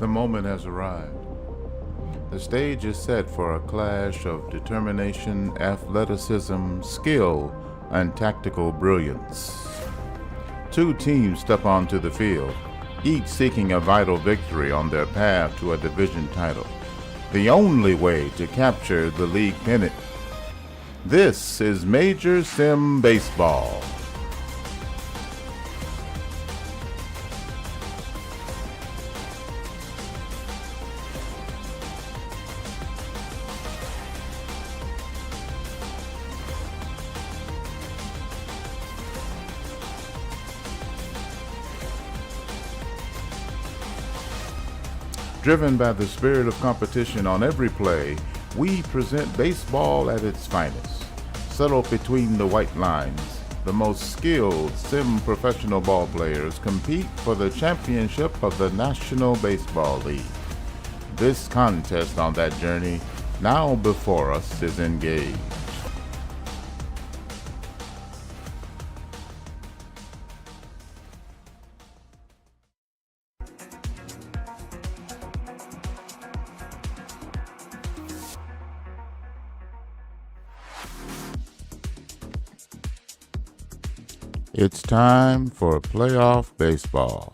The moment has arrived. The stage is set for a clash of determination, athleticism, skill, and tactical brilliance. Two teams step onto the field, each seeking a vital victory on their path to a division title, the only way to capture the league pennant. This is Major Sim Baseball. Driven by the spirit of competition on every play, we present baseball at its finest. Settled between the white lines, the most skilled sim professional ball players compete for the championship of the National Baseball League. This contest on that journey, now before us, is engaged. It's time for playoff baseball.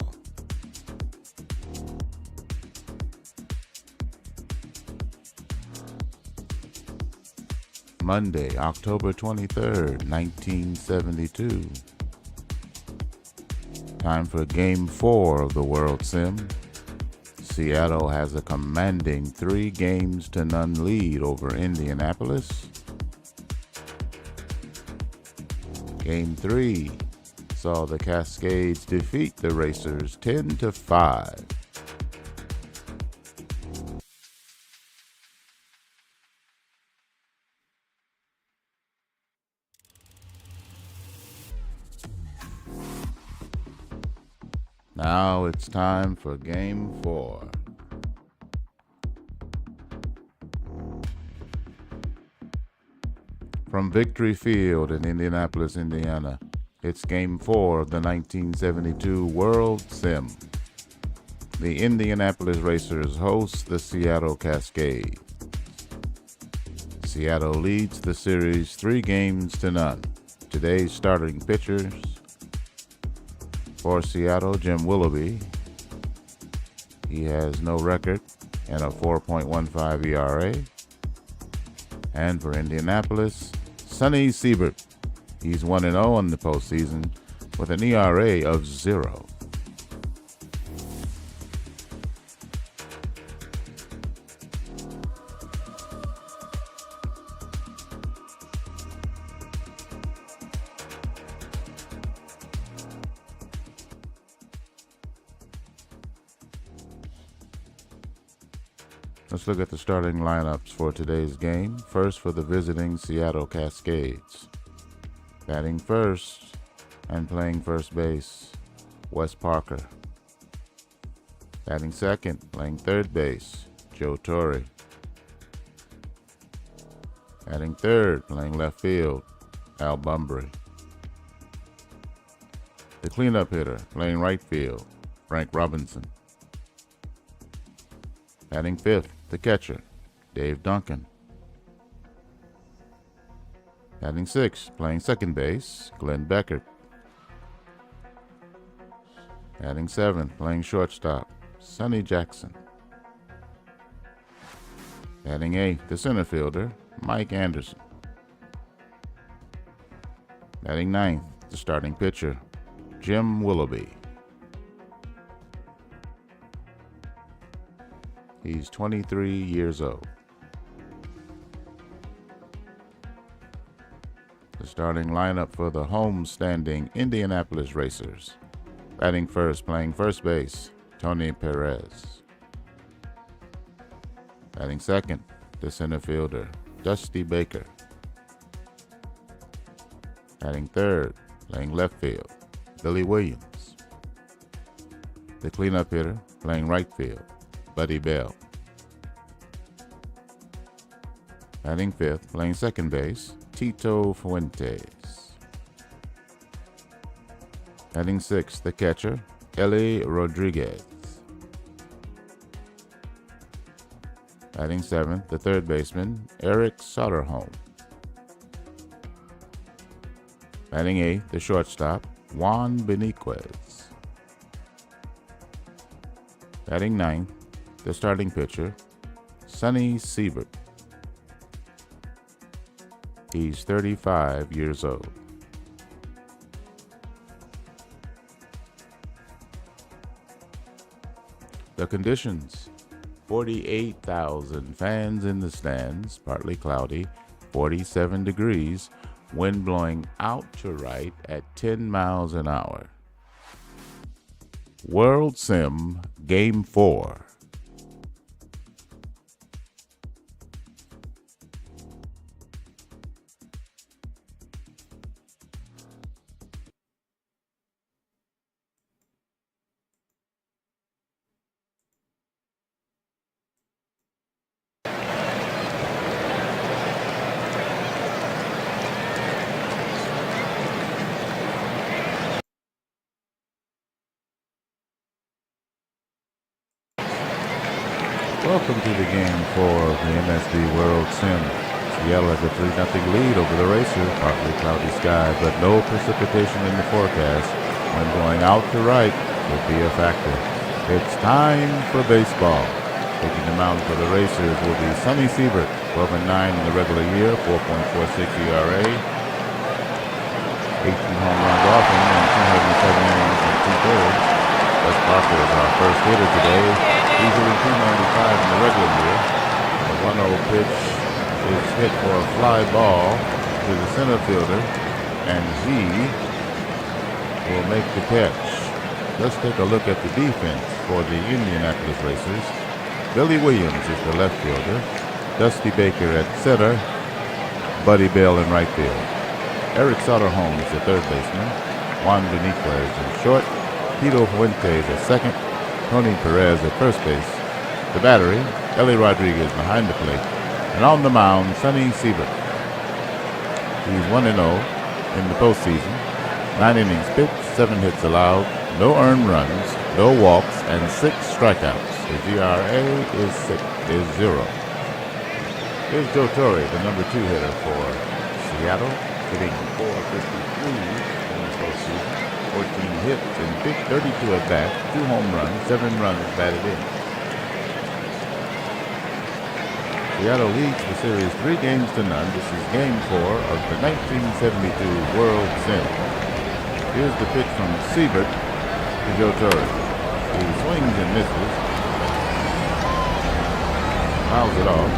Monday, October 23rd, 1972. Time for Game 4 of the World Sim. Seattle has a commanding 3-0 lead over Indianapolis. Game 3 saw the Cascades defeat the Racers 10-5. Now it's time for Game 4. From Victory Field in Indianapolis, Indiana, it's Game 4 of the 1972 World Sim. The Indianapolis Racers host the Seattle Cascades. Seattle leads the series 3-0. Today's starting pitchers: for Seattle, Jim Willoughby. He has no record and a 4.15 ERA. And for Indianapolis, Sonny Siebert. He's 1-0 in the postseason with an ERA of 0. Let's look at the starting lineups for today's game. First, for the visiting Seattle Cascades. Batting first and playing first base, Wes Parker. Batting second, playing third base, Joe Torre. Batting third, playing left field, Al Bumbry. The cleanup hitter, playing right field, Frank Robinson. Batting fifth, the catcher, Dave Duncan. Batting sixth, playing second base, Glenn Beckert. Batting seventh, playing shortstop, Sonny Jackson. Batting eighth, the center fielder, Mike Anderson. Batting ninth, the starting pitcher, Jim Willoughby. He's 23 years old. The starting lineup for the home-standing Indianapolis Racers. Batting first, playing first base, Tony Perez. Batting second, the center fielder, Dusty Baker. Batting third, playing left field, Billy Williams. The cleanup hitter, playing right field, Buddy Bell. Batting fifth, playing second base, Tito Fuentes. Batting sixth, the catcher, Ellie Rodriguez. Batting seventh, the third baseman, Eric Soderholm. Batting eighth, the shortstop, Juan Beniquez. Batting ninth, the starting pitcher, Sonny Siebert. He's 35 years old. The conditions: 48,000 fans in the stands, partly cloudy, 47 degrees, wind blowing out to right at 10 miles an hour. World Sim Game 4. Welcome to the Game 4 of the MSB World Sim. Seattle has a 3-0 lead over the Racers. Partly cloudy sky, but no precipitation in the forecast. When going out to right could be a factor. It's time for baseball. Taking the mound for the Racers will be Sonny Siebert, 12-9 in the regular year, 4.46 ERA, 18 home runs off him, and 207 innings and 2/3. Wes Parker is our first hitter today. He's hitting .295 in the regular year. The 1-0 pitch is hit for a fly ball to the center fielder, and he will make the catch. Let's take a look at the defense for the Indianapolis Racers. Billy Williams is the left fielder, Dusty Baker at center, Buddy Bell in right field. Eric Soderholm is the third baseman, Juan Beniquez in short, Tito Fuentes at second, Tony Perez at first base. The battery, Ellie Rodriguez behind the plate. And on the mound, Sonny Siebert. He's 1-0 in the postseason. 9 innings pitched, 7 hits allowed, no earned runs, no walks, and 6 strikeouts. His ERA is 0. Here's Joe Torre, the number 2 hitter for Seattle, hitting .453 in the postseason. 14 hits and 32 at bat, 2 home runs, 7 runs batted in. Seattle leads the series 3-0. This is Game 4 of the 1972 World Sim. Here's the pitch from Siebert to Joe Torre. He swings and misses. Fouls it off.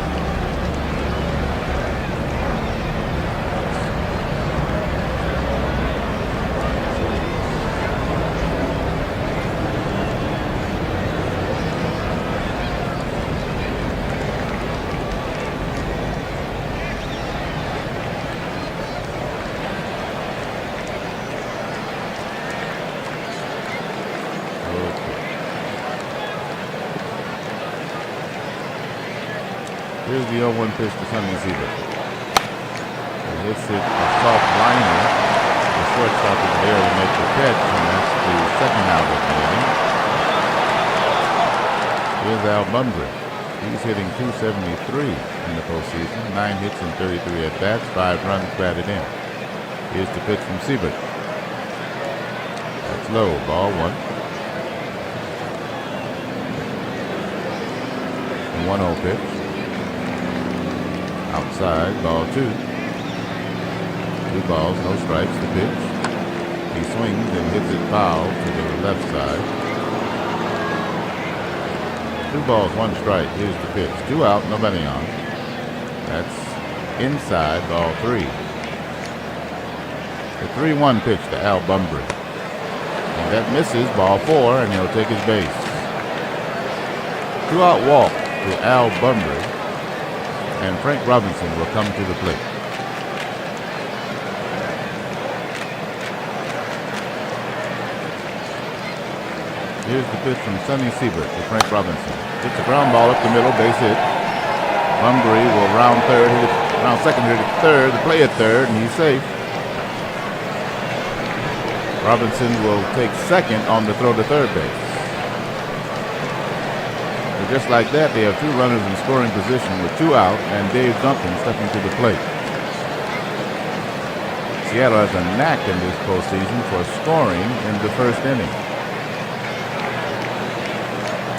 Here's the 0-1 pitch to Sonny Siebert. He hits it a soft liner. The shortstop is there to make the catch, and that's the second out of the inning. Here's Al Bunbury. He's hitting .273 in the postseason. 9 hits and 33 at bats, 5 runs batted in. Here's the pitch from Siebert. That's low, ball 1. The 1-0 pitch. Outside, ball 2. 2 balls, no strikes, the pitch. He swings and hits it foul to the left side. 2 balls, 1 strike. Here's the pitch. 2 out, nobody on. That's inside, ball 3. The 3-1 pitch to Al Bunbury. And that misses, ball 4, and he'll take his base. 2-out walk to Al Bunbury. And Frank Robinson will come to the plate. Here's the pitch from Sonny Siebert to Frank Robinson. Hits a ground ball up the middle, base hit. Bunbury will round second, hit at third, the play at third, and he's safe. Robinson will take second on the throw to third base. But just like that, they have two runners in scoring position with two out, and Dave Duncan stepping to the plate. Seattle has a knack in this postseason for scoring in the first inning.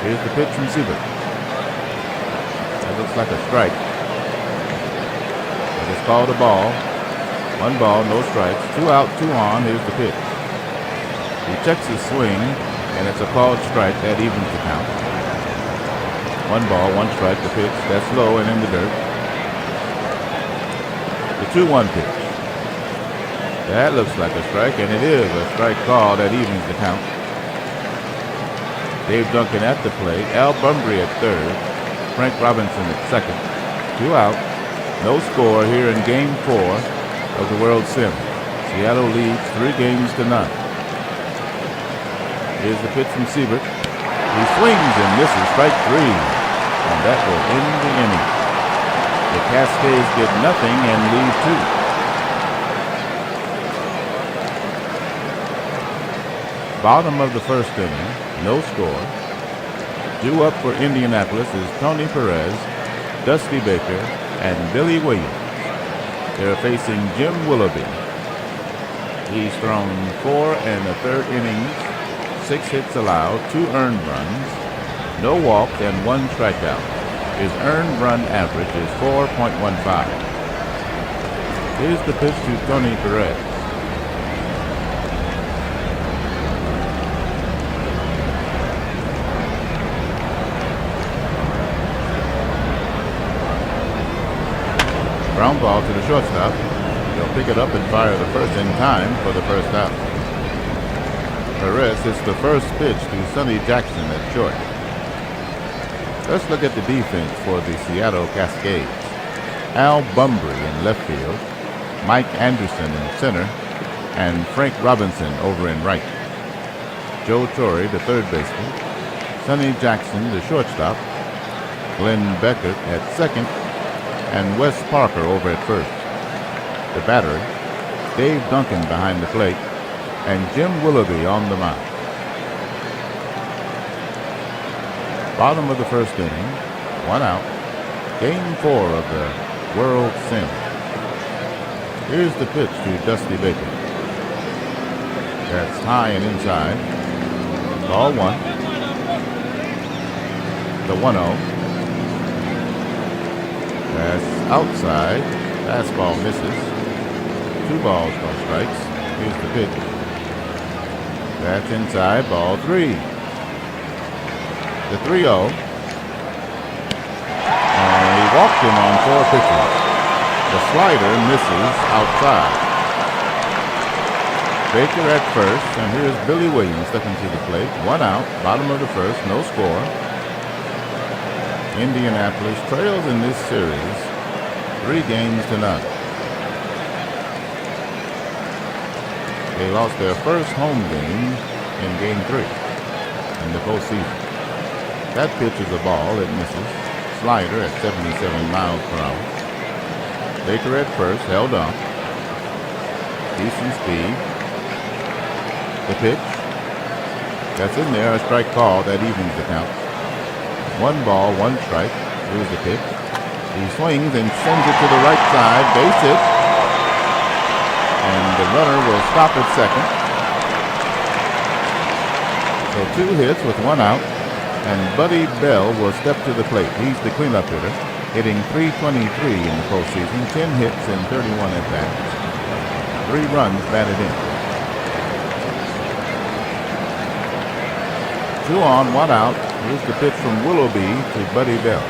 Here's the pitch from Siebert. That looks like a strike. But it's called a ball. 1 ball, no strikes. 2 out, 2 on. Here's the pitch. He checks his swing, and it's a called strike. That evens the count. 1 ball, 1 strike. The pitch. That's low and in the dirt. The 2-1 pitch. That looks like a strike, and it is a strike call. That evens the count. Dave Duncan at the plate. Al Bumbry at third. Frank Robinson at second. 2 out. No score here in Game 4 of the World Series. Seattle leads 3-0. Here's the pitch from Siebert. He swings and misses. Strike 3. And that will end the inning. The Cascades get nothing and lead 2. Bottom of the first inning. No score. Due up for Indianapolis is Tony Perez, Dusty Baker, and Billy Williams. They're facing Jim Willoughby. He's thrown 4 1/3 innings, 6 hits allowed, 2 earned runs, no walks, and 1 strikeout. His earned run average is 4.15. Here's the pitch to Tony Perez. Ground ball to the shortstop. He'll pick it up and fire the first in time for the first out. Perez hits the first pitch to Sonny Jackson at short. Let's look at the defense for the Seattle Cascades. Al Bumbry in left field, Mike Anderson in center, and Frank Robinson over in right. Joe Torre, the third baseman, Sonny Jackson, the shortstop, Glenn Beckert at second, and Wes Parker over at first. The battery, Dave Duncan behind the plate, and Jim Willoughby on the mound. Bottom of the first inning, 1 out, Game 4 of the World Series. Here's the pitch to Dusty Baker. That's high and inside. Ball 1. The 1-0. That's outside. Fastball misses. 2 balls, no strikes. Here's the pitch. That's inside. Ball 3. The 3-0. And he walked him on 4 pitches. The slider misses outside. Baker at first, and here's Billy Williams stepping to the plate. 1 out. Bottom of the first. No score. Indianapolis trails in this series 3-0. They lost their first home game in Game 3 in the postseason. That pitch is a ball. It misses. Slider at 77 miles per hour. Baker at first, held on. Decent speed. The pitch. That's in there. A strike call. That evens the count. 1 ball, 1 strike. Here's the pitch. He swings and sends it to the right side. Base hit. And the runner will stop at second. So 2 hits with 1 out. And Buddy Bell will step to the plate. He's the cleanup hitter, hitting .323 in the postseason, 10 hits and 31 at-bats. 3 runs batted in. 2 on, 1 out. Here's the pitch from Willoughby to Buddy Bell.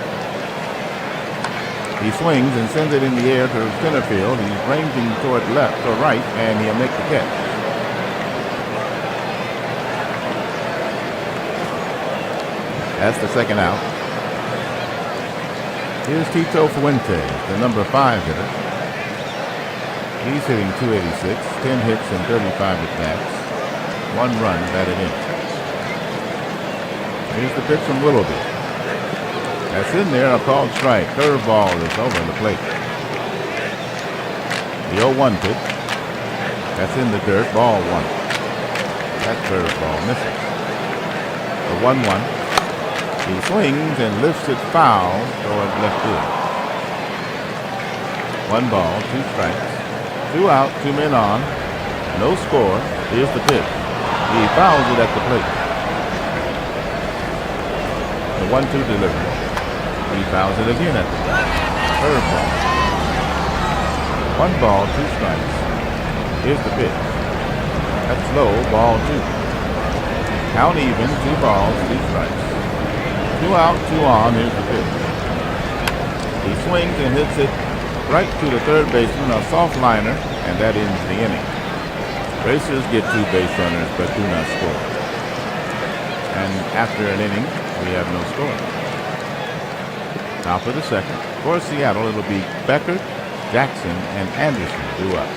He swings and sends it in the air to center field. He's ranging toward left or right, and he'll make the catch. That's the second out. Here's Tito Fuentes, the number 5 hitter. He's hitting .286, 10 hits and 35 at-bats. 1 run batted in. Here's the pitch from Willoughby. That's in there, a called strike. Curveball is over the plate. The 0-1 pitch. That's in the dirt, ball 1. That curveball misses. The 1-1. He swings and lifts it foul toward left field. 1 ball, 2 strikes. 2 out, 2 men on. No score. Here's the pitch. He fouls it at the plate. The 1-2 delivery. He fouls it again at the plate. Curveball. 1 ball, 2 strikes. Here's the pitch. That's low, ball 2. Count even, 2 balls, 2 strikes. 2 out, 2 on, here's the pitch. He swings and hits it right to the third baseman, a soft liner, and that ends the inning. Racers get 2 base runners, but do not score. And after an inning, we have no score. Top of the second. For Seattle, it'll be Becker, Jackson, and Anderson due up.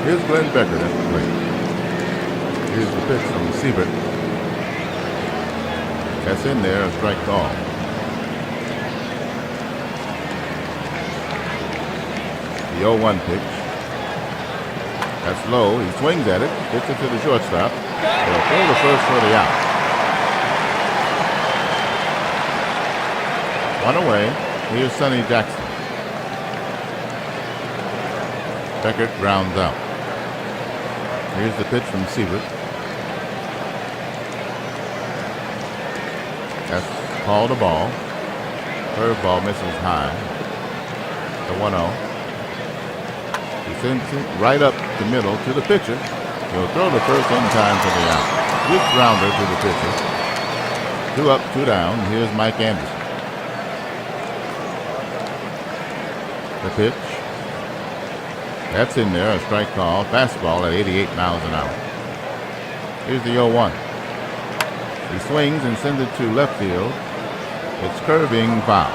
Here's Glenn Becker at the plate. Here's the pitch from Siebert. That's in there, a strike call. The 0-1 pitch. That's low. He swings at it, gets it to the shortstop. They'll throw the first for the out. 1 away. Here's Sonny Jackson. Becker grounds out. Here's the pitch from Siebert. That's called a ball. Curveball misses high. The 1-0. He sends it right up the middle to the pitcher. He'll throw the first in time for the out. Good grounder to the pitcher. 2 up, 2 down. Here's Mike Anderson. The pitch. That's in there, a strike call. Fastball at 88 miles an hour. Here's the 0-1. He swings and sends it to left field. It's curving foul.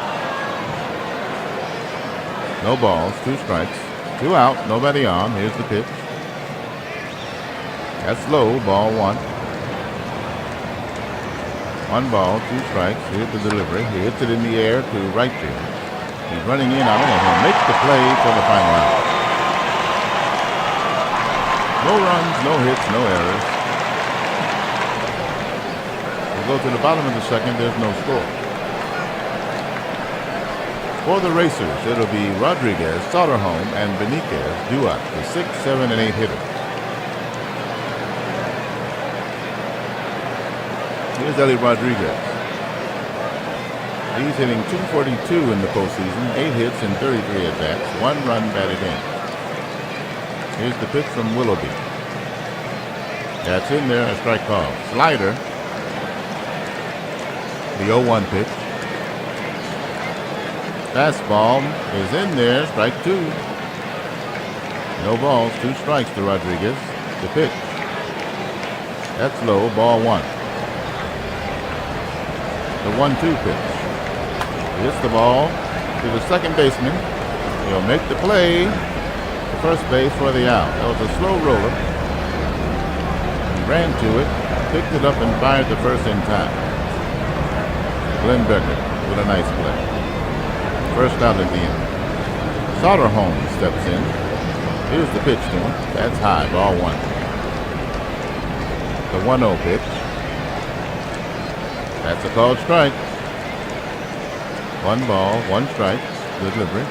No balls, 2 strikes. 2 out, nobody on. Here's the pitch. That's low, ball 1. 1 ball, 2 strikes. Here's the delivery. He hits it in the air to right field. He's running in on it, and he'll make the play for the final out. No runs, no hits, no errors. We'll go to the bottom of the second. There's no score. For the Racers, it'll be Rodriguez, Soderholm, and Benitez due up, the 6, 7, and 8 hitters. Here's Ellie Rodriguez. He's hitting .242 in the postseason, 8 hits and 33 at-bats, 1 run batted in. Here's the pitch from Willoughby. That's in there, a strike call. Slider. The 0-1 pitch. Fastball is in there, strike 2. No balls, 2 strikes to Rodriguez. The pitch. That's low, ball 1. The 1-2 pitch. He hits the ball to the second baseman. He'll make the play. First base for the out. That was a slow roller. He ran to it, picked it up, and fired the first in time. Glenn Becker with a nice play. First out at the end. Soderholm steps in. Here's the pitch to him. That's high, ball 1. The 1-0 pitch. That's a called strike. 1 ball, 1 strike. Delivery.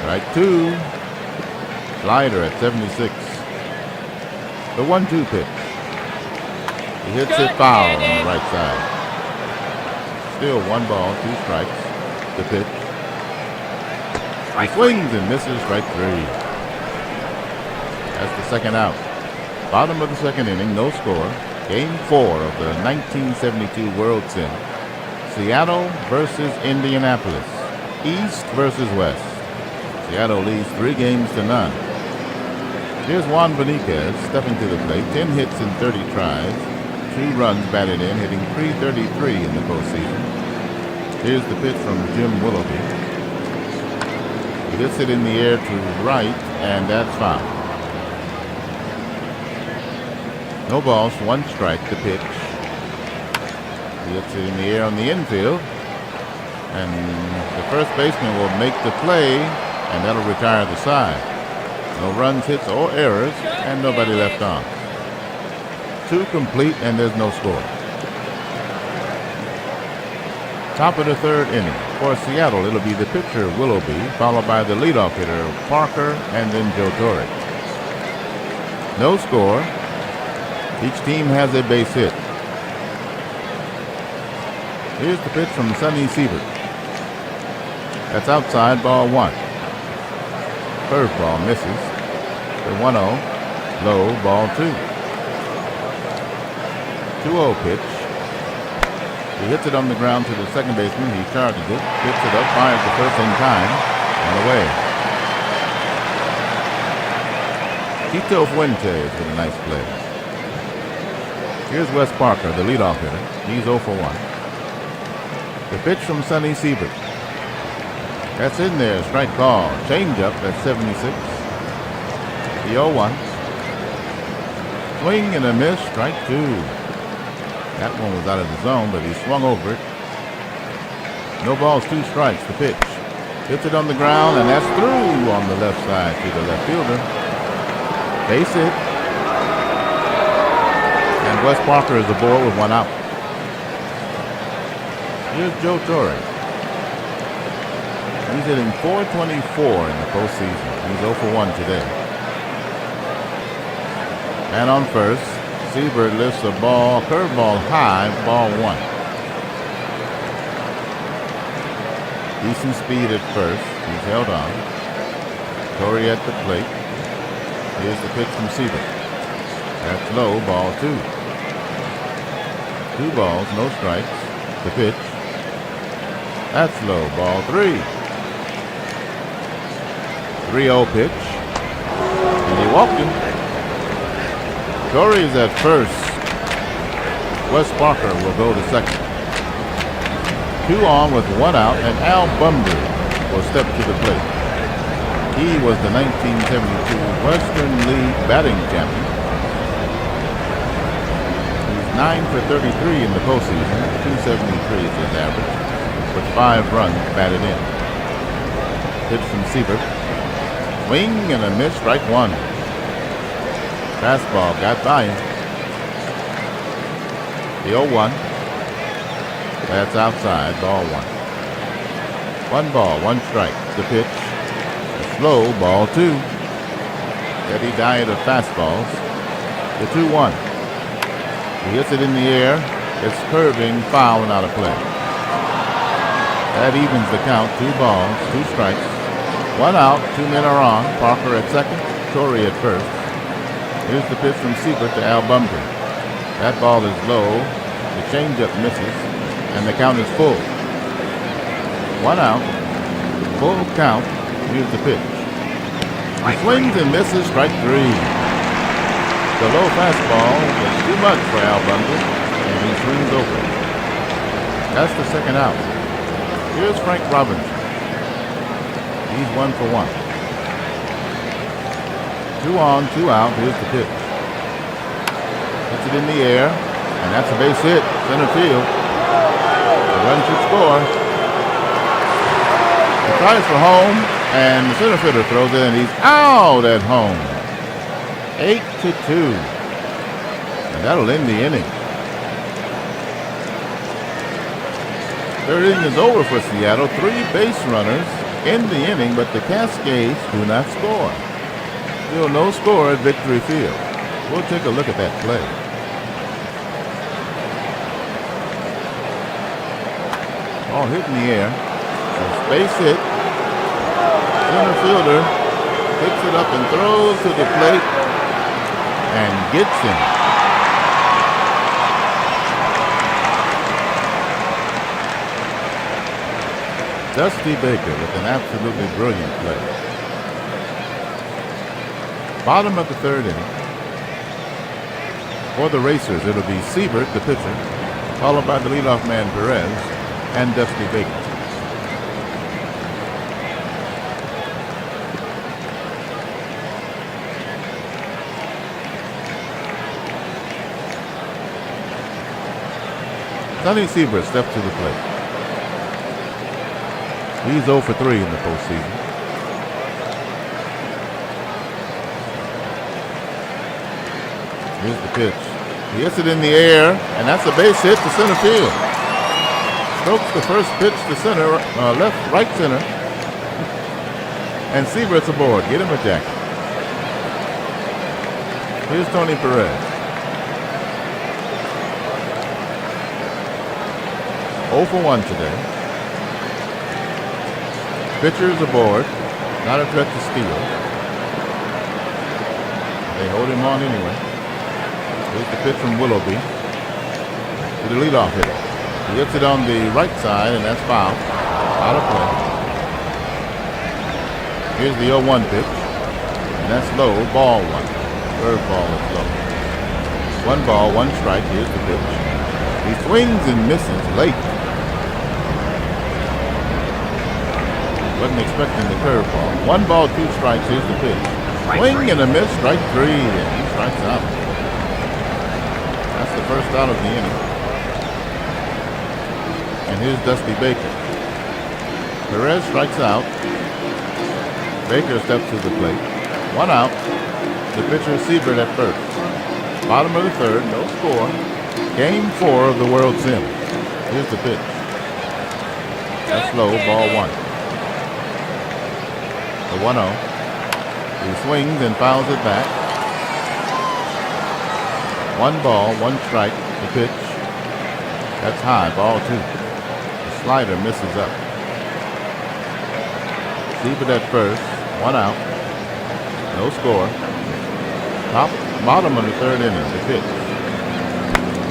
Strike 2. Slider at 76. The 1-2 pitch. He hits it foul on the right side. Still 1 ball, 2 strikes. The pitch. He swings and misses, strike 3. That's the second out. Bottom of the second inning, no score. Game 4 of the 1972 World Series. Seattle versus Indianapolis. East versus West. Seattle leads 3 games to none. Here's Juan Benitez stepping to the plate. 10 hits in 30 tries. 2 runs batted in, hitting .333 in the postseason. Here's the pitch from Jim Willoughby. He hits it in the air to right, and that's foul. No balls, 1 strike. The pitch. He hits it in the air on the infield, and the first baseman will make the play, and that'll retire the side. No runs, hits, or errors, and nobody left on. 2 complete, and there's no score. Top of the 3rd inning. For Seattle, it'll be the pitcher, Willoughby, followed by the leadoff hitter, Parker, and then Joe Torre. No score. Each team has a base hit. Here's the pitch from Sonny Siebert. That's outside, ball 1. Curveball misses. The 1-0. Low, ball 2. 2-0 pitch. He hits it on the ground to the second baseman. He charges it, picks it up, fires the first in time, and away. Tito Fuentes with a nice play. Here's Wes Parker, the leadoff hitter. He's 0 for 1. The pitch from Sonny Siebert. That's in there, strike call. Changeup at 76. The 0-1. Swing and a miss, strike 2. That one was out of the zone, but he swung over it. No balls, 2 strikes. The pitch. Hits it on the ground, and that's through on the left side to the left fielder. Base hit. And Wes Parker is aboard with 1 out. Here's Joe Torre. He's hitting .424 in the postseason. He's 0 for 1 today. And on first, Siebert lifts a ball, curveball high, ball 1. Decent speed at first. He's held on. Torre at the plate. Here's the pitch from Siebert. That's low, ball 2. 2 balls, no strikes. The pitch. That's low, ball 3. 3-0 pitch. And he walked him. Torre is at first. Wes Parker will go to second. 2 on with 1 out, and Al Bumber will step to the plate. He was the 1972 Western League batting champion. He's 9 for 33 in the postseason. 273 is his average, with 5 runs batted in. Pitch from Siebert. Swing and a miss, strike 1. Fastball got by him. The 0-1. That's outside, ball 1. 1 ball, 1 strike. The pitch. A slow, ball 2. Steady diet of fastballs. The 2-1. He hits it in the air. It's curving, foul, and out of play. That evens the count. 2 balls, 2 strikes. 1 out, 2 men are on. Parker at second, Torre at first. Here's the pitch from Siebert to Al Bumber. That ball is low. The changeup misses, and the count is full. 1 out, full count. Here's the pitch. He swings and misses, strike 3. The low fastball was too much for Al Bumber, and he swings over. That's the second out. Here's Frank Robinson. He's 1 for 1. 2 on, 2 out. Here's the pitch. Puts it in the air, and that's a base hit. Center field. The run should score. He tries for home, and the center fielder throws it, and he's out at home. 8-2. And that'll end the inning. Third inning is over for Seattle. 3 base runners in the inning, but the Cascades do not score. Still no score at Victory Field. We'll take a look at that play. Ball hit in the air. Base hit. Center fielder picks it up and throws to the plate and gets him. Dusty Baker with an absolutely brilliant play. Bottom of the third inning. For the Racers, it'll be Siebert, the pitcher, followed by the leadoff man Perez and Dusty Baker. Sonny Siebert steps to the plate. He's 0 for 3 in the postseason. Here's the pitch. He hits it in the air, and that's a base hit to center field. Strokes the first pitch to center, right center. And Siebert's aboard. Get him a jacket. Here's Tony Perez. 0 for 1 today. Pitcher's aboard. Not a threat to steal. They hold him on anyway. Here's the pitch from Willoughby to the leadoff hitter. He hits it on the right side, and that's foul. Out of play. Here's the 0-1 pitch, and that's low. Ball 1. Third ball is low. 1 ball, 1 strike. Here's the pitch. He swings and misses late. Wasn't expecting the curveball. 1 ball, 2 strikes. Here's the pitch. Swing and a miss. Strike 3, and he strikes out. That's the first out of the inning. And here's Dusty Baker. Perez strikes out. Baker steps to the plate. 1 out. The pitcher Siebert at first. Bottom of the third, no score. Game 4 of the World Series. Here's the pitch. That's low, ball 1. The 1-0. He swings and fouls it back. 1 ball, 1 strike. The pitch. That's high, ball 2. The slider misses up. Siebert at first. 1 out. No score. Bottom of the third inning. The pitch.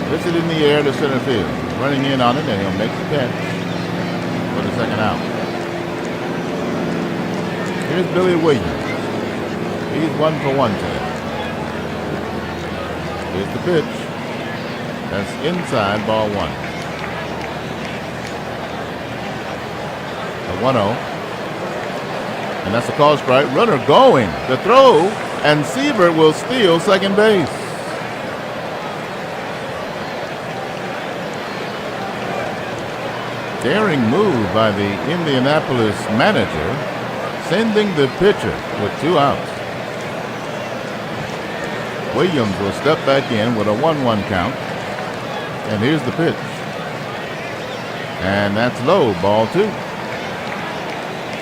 Hits it in the air to center field. Running in on it, and he'll make the catch for the second out. Here's Billy Williams. He's 1 for 1 today. Here's the pitch. That's inside, ball 1. The 1-0. And that's a call strike. Runner going. The throw, and Siebert will steal second base. Daring move by the Indianapolis manager, sending the pitcher with 2 outs. Williams will step back in with a 1-1 count. And here's the pitch. And that's low, ball 2.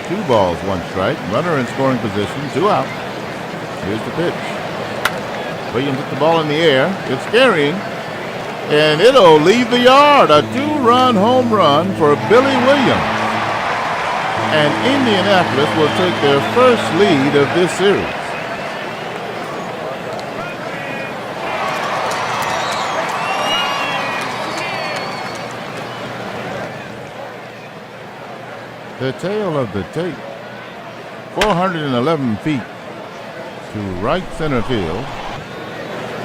2 balls, 1 strike. Runner in scoring position, 2 out. Here's the pitch. Williams hits the ball in the air. It's carrying. And it'll leave the yard. A 2-run home run for Billy Williams. And Indianapolis will take their first lead of this series. The tail of the tape. 411 feet to right center field.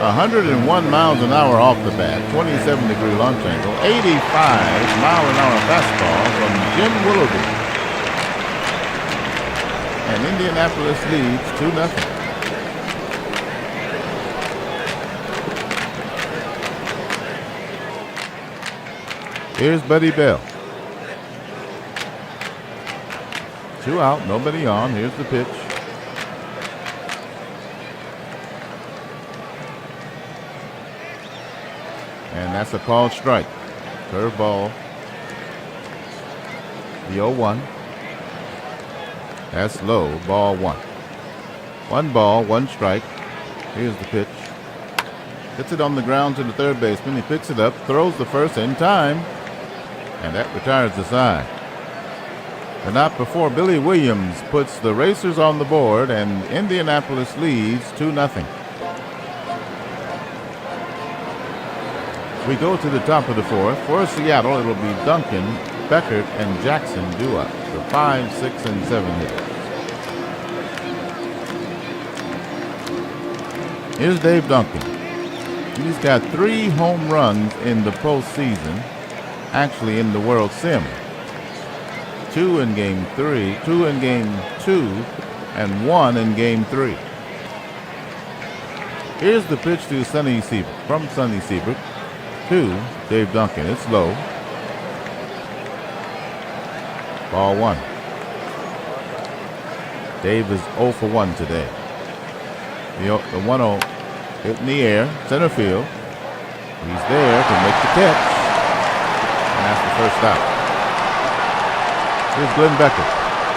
101 miles an hour off the bat, 27-degree launch angle, 85-mile-an-hour fastball from Jim Willoughby. And Indianapolis leads 2-0. Here's Buddy Bell. 2 out, nobody on. Here's the pitch. And that's a called strike. Curveball. The 0-1. That's low. Ball 1. 1 ball, 1 strike. Here's the pitch. Hits it on the ground to the third baseman. He picks it up, throws the first in time, and that retires the side. The not before Billy Williams puts the Racers on the board, and Indianapolis leads 2-0. We go to the top of the fourth. For Seattle, it'll be Duncan, Beckert, and Jackson due up. The 5, 6, and 7 hitters. Here's Dave Duncan. He's got 3 home runs in the postseason, actually in the World Sim. 2 in Game 3, 2 in Game 2, and 1 in Game 3. Here's the pitch to Sonny Siebert, from Sonny Siebert to Dave Duncan. It's low. Ball 1. Dave is 0 for 1 today. The 1-0 hit in the air, center field. He's there to make the catch. And that's the first out. Here's Glenn Becker.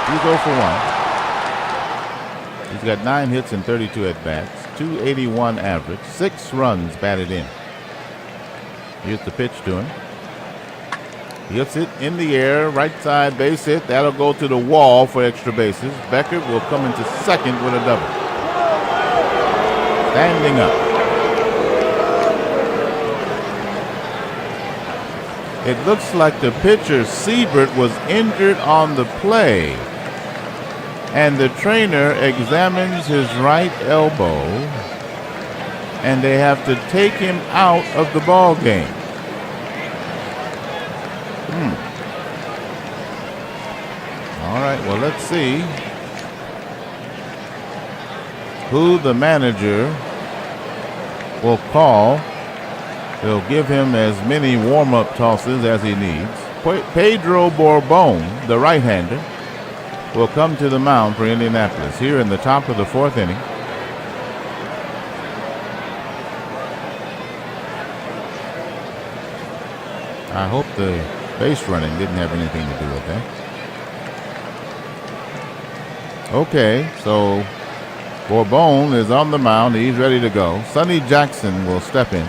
He's 0 for 1. He's got 9 hits and 32 at-bats, 281 average, 6 runs batted in. Here's the pitch to him. He hits it in the air, right side base hit. That'll go to the wall for extra bases. Becker will come into second with a double. Standing up. It looks like the pitcher, Siebert, was injured on the play. And the trainer examines his right elbow. And they have to take him out of the ball game. All right, well, let's see who the manager will call. He'll give him as many warm-up tosses as he needs. Pedro Bourbon, the right-hander, will come to the mound for Indianapolis here in the top of the 4th inning. I hope the base running didn't have anything to do with that. Okay, so Bourbon is on the mound. He's ready to go. Sonny Jackson will step in.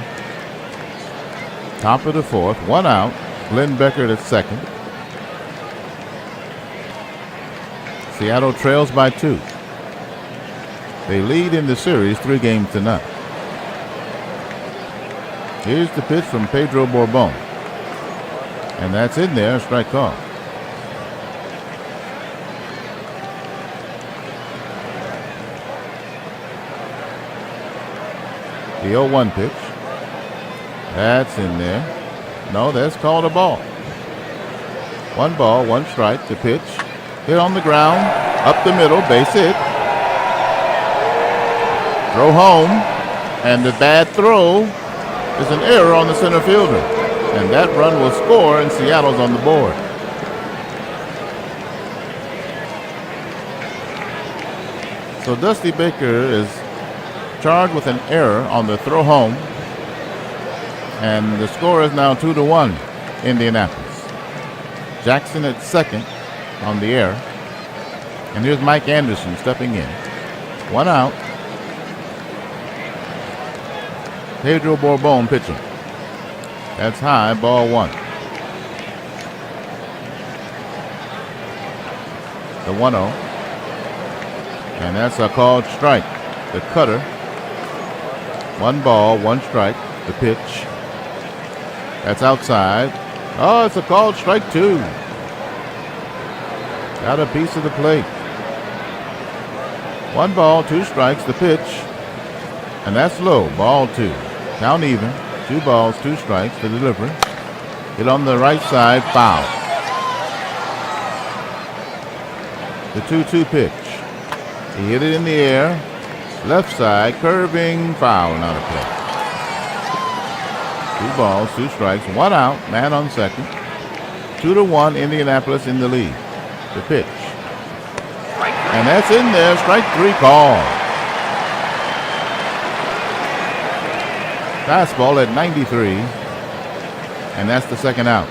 Top of the 4th, 1 out. Glenn Becker at second. Seattle trails by 2. They lead in the series 3-0. Here's the pitch from Pedro Bourbon. And that's in there, strike call. The 0-1 pitch. That's in there. No, that's called a ball. 1 ball, 1 strike. The pitch. Hit on the ground. Up the middle. Base hit. Throw home. And the bad throw is an error on the center fielder. And that run will score, and Seattle's on the board. So Dusty Baker is charged with an error on the throw home. And the score is now 2-1, Indianapolis. Jackson at second on the error. And here's Mike Anderson stepping in. 1 out. Pedro Bourbon pitching. That's high, ball 1. The 1-0. And that's a called strike. The cutter. 1 ball, 1 strike. The pitch. That's outside. Oh, it's a called strike 2. Got a piece of the plate. 1 ball, 2 strikes. The pitch. And that's low, ball 2. Count even. 2 balls, 2 strikes. The delivery. Hit on the right side, foul. The 2-2 pitch. He hit it in the air. Left side, curving, foul, not a play. 2 balls, 2 strikes, 1 out, man on second. 2-1, Indianapolis in the lead. The pitch. And that's in there, strike 3 call. Fastball at 93, and that's the second out.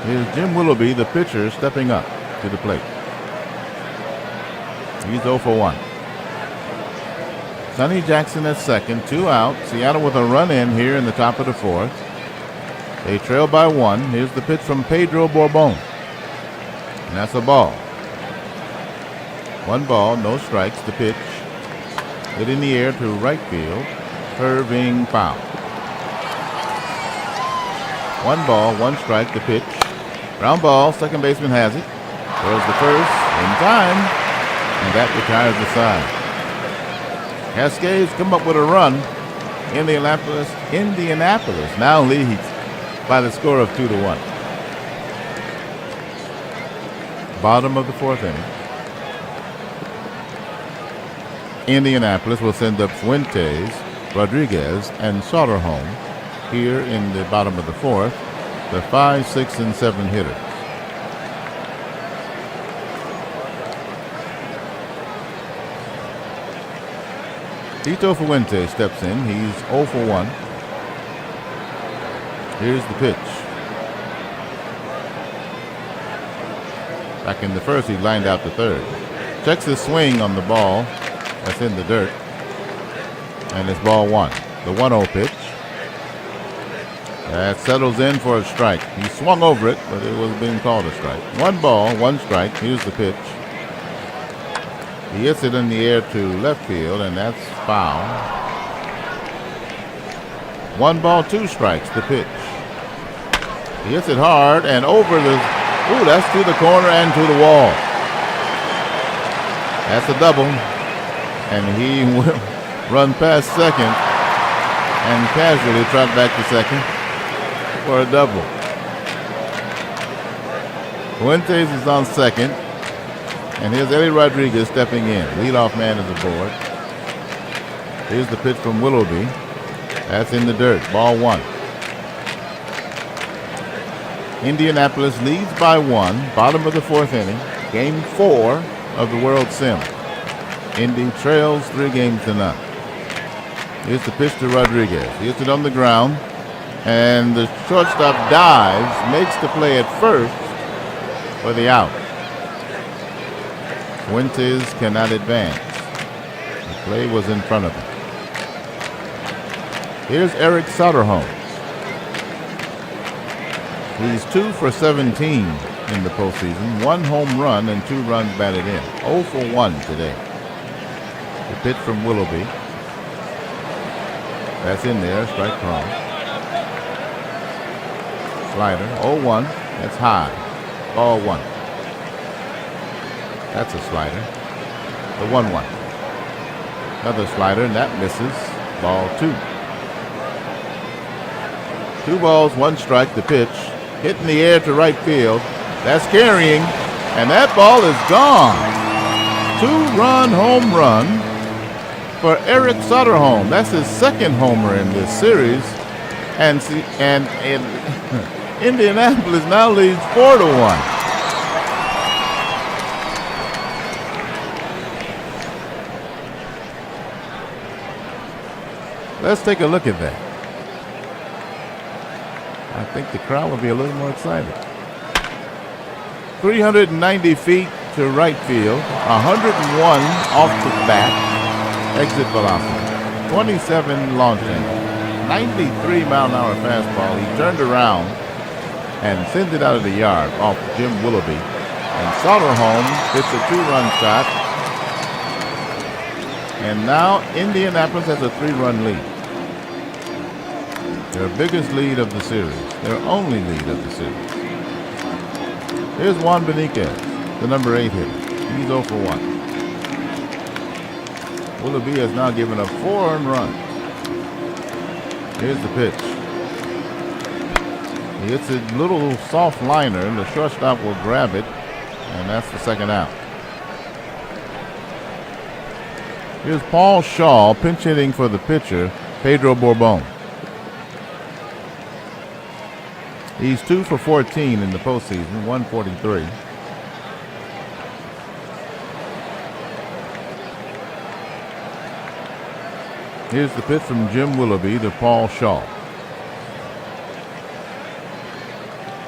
Here's Jim Willoughby, the pitcher, stepping up to the plate. He's 0 for 1. Sonny Jackson at second, 2 out. Seattle with a run in here in the top of the 4th. They trail by 1. Here's the pitch from Pedro Bourbon. And that's a ball. 1 ball, no strikes. The pitch. Hit in the air to right field. Curving foul. 1 ball, 1 strike. The pitch. Ground ball, second baseman has it. Throws the first in time. And that retires the side. Cascades come up with a run. Indianapolis now leads by the score of 2-1. Bottom of the fourth inning. Indianapolis will send up Fuentes, Rodriguez, and Soderholm here in the bottom of the fourth, the 5, 6, and 7 hitters. Tito Fuentes steps in. He's 0 for 1. Here's the pitch. Back in the first, he lined out to third. Checks his swing on the ball. That's in the dirt. And it's ball 1. The 1-0 pitch. That settles in for a strike. He swung over it, but it was being called a strike. 1 ball, 1 strike. Here's the pitch. He hits it in the air to left field, and that's foul. 1 ball, 2 strikes, the pitch. He hits it hard and over the, that's to the corner and to the wall. That's a double, and he will run past second and casually trot back to second for a double. Fuentes is on second. And here's Eddie Rodriguez stepping in. Leadoff man is aboard. Here's the pitch from Willoughby. That's in the dirt. Ball 1. Indianapolis leads by 1. Bottom of the fourth inning. Game 4 of the World Sim. Indy trails 3-0. Here's the pitch to Rodriguez. He hits it on the ground. And the shortstop dives. Makes the play at first for the out. Fuentes cannot advance. The play was in front of him. Here's Eric Soderholm. He's 2 for 17 in the postseason. 1 home run and 2 runs batted in. 0 for 1 today. The pitch from Willoughby. That's in there. Strike call. Slider. 0-1. That's high. Ball 1. That's a slider. The 1-1. Another slider, and that misses. Ball 2. 2 balls, 1 strike. The pitch. Hit in the air to right field. That's carrying, and that ball is gone. 2-run home run for Eric Soderholm. That's his second homer in this series. And Indianapolis now leads 4-1. Let's take a look at that. I think the crowd will be a little more excited. 390 feet to right field, 101 off the bat, exit velocity, 27 launching, 93-mile-an-hour fastball. He turned around and sent it out of the yard off Jim Willoughby. And Soderholm hits a 2-run shot. And now Indianapolis has a 3-run lead. Their biggest lead of the series. Their only lead of the series. Here's Juan Benitez, the number 8 hitter. He's 0 for 1. Willoughby has now given up 4 earned runs. Here's the pitch. He hits a little soft liner, and the shortstop will grab it, and that's the second out. Here's Paul Shaw pinch hitting for the pitcher, Pedro Bourbon. He's 2 for 14 in the postseason, 143. Here's the pitch from Jim Willoughby to Paul Shaw.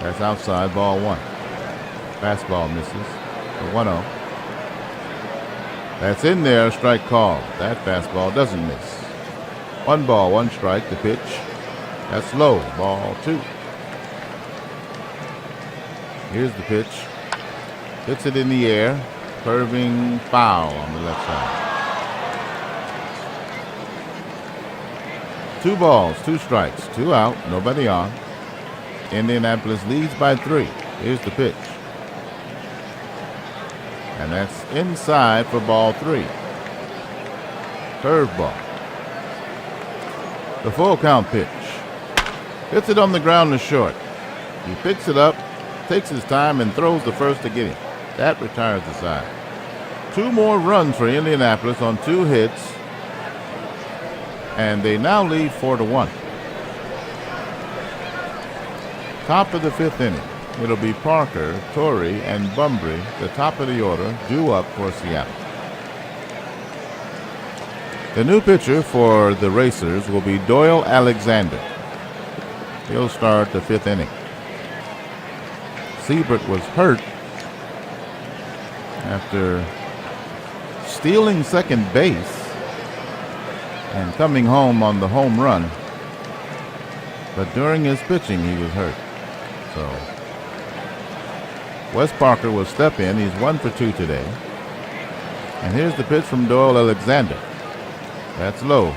That's outside, ball 1. Fastball misses. The 1-0. That's in there, strike call. That fastball doesn't miss. 1 ball, 1 strike, the pitch. That's low, ball 2. Here's the pitch. Hits it in the air, curving foul on the left side. 2 balls, 2 strikes, 2 out, nobody on. Indianapolis leads by 3. Here's the pitch. And that's inside for ball 3. Curveball. The full count pitch. Hits it on the ground to short. He picks it up, takes his time, and throws the first to get him. That retires the side. 2 more runs for Indianapolis on 2 hits, and they now lead 4-1. Top of the 5th inning. It'll be Parker, Torrey, and Bunbury, the top of the order, due up for Seattle. The new pitcher for the Racers will be Doyle Alexander. He'll start the 5th inning. Siebert was hurt after stealing second base and coming home on the home run. But during his pitching, he was hurt. So Wes Parker will step in. He's 1 for 2 today. And here's the pitch from Doyle Alexander. That's low.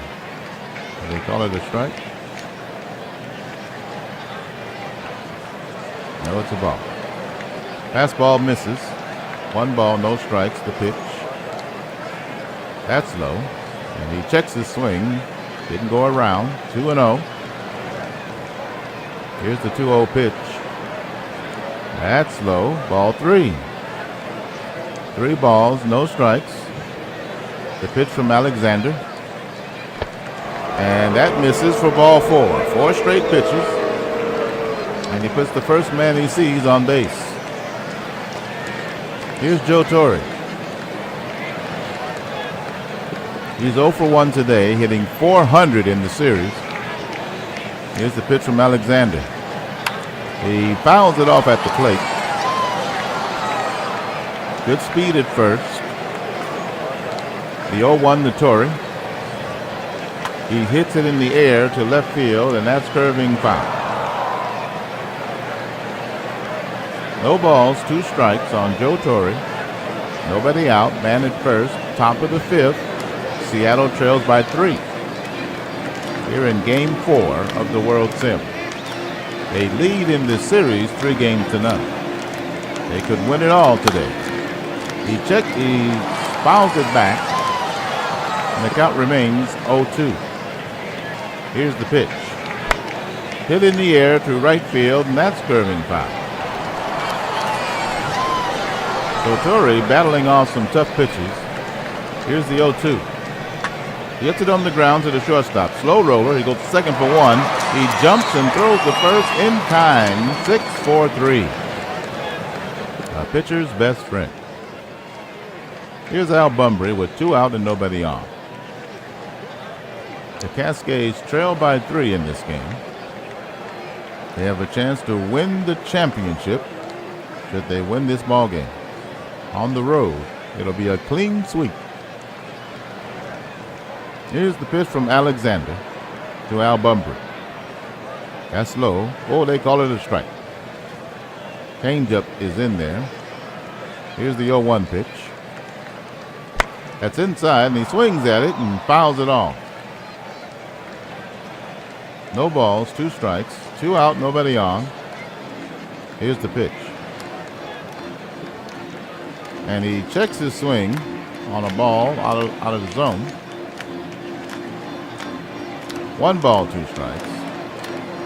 They call it a strike? No, it's a ball. Fastball misses. 1 ball, no strikes, the pitch. That's low. And he checks his swing. Didn't go around. 2-0. Here's the 2-0 pitch. That's low. Ball 3. 3 balls, no strikes. The pitch from Alexander. And that misses for ball 4. 4 straight pitches. And he puts the first man he sees on base. Here's Joe Torre. He's 0 for 1 today, hitting .400 in the series. Here's the pitch from Alexander. He fouls it off at the plate. Good speed at first. The 0-1 to Torre. He hits it in the air to left field, and that's curving foul. No balls, 2 strikes on Joe Torre. Nobody out, man at first, top of the 5th. Seattle trails by 3. Here in Game 4 of the World Series. They lead in this series 3-0. They could win it all today. He fouls it back, and the count remains 0-2. Here's the pitch. Hit in the air to right field, and that's curving foul. So Torre battling off some tough pitches. Here's the 0-2. He hits it on the ground to the shortstop. Slow roller. He goes second for 1. He jumps and throws the first in time. 6-4-3. A pitcher's best friend. Here's Al Bunbury with 2 out and nobody on. The Cascades trail by 3 in this game. They have a chance to win the championship should they win this ball game. On the road, it'll be a clean sweep. Here's the pitch from Alexander to Al Bunbury. That's low. Oh, they call it a strike. Changeup is in there. Here's the 0-1 pitch. That's inside, and he swings at it and fouls it off. No balls, 2 strikes, 2 out, nobody on. Here's the pitch. And he checks his swing on a ball out of the zone. 1 ball, 2 strikes.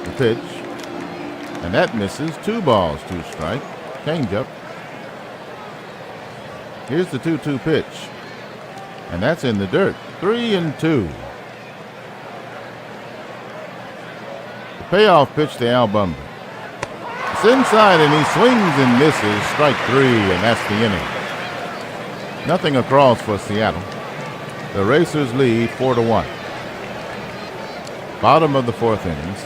The pitch. And that misses. 2 balls, 2 strikes. Changeup. Here's the 2-2 pitch. And that's in the dirt. 3-2. The payoff pitch to Al Bunbury. It's inside and he swings and misses. Strike 3, and that's the inning. Nothing across for Seattle. The Racers lead 4-1. Bottom of the 4th innings.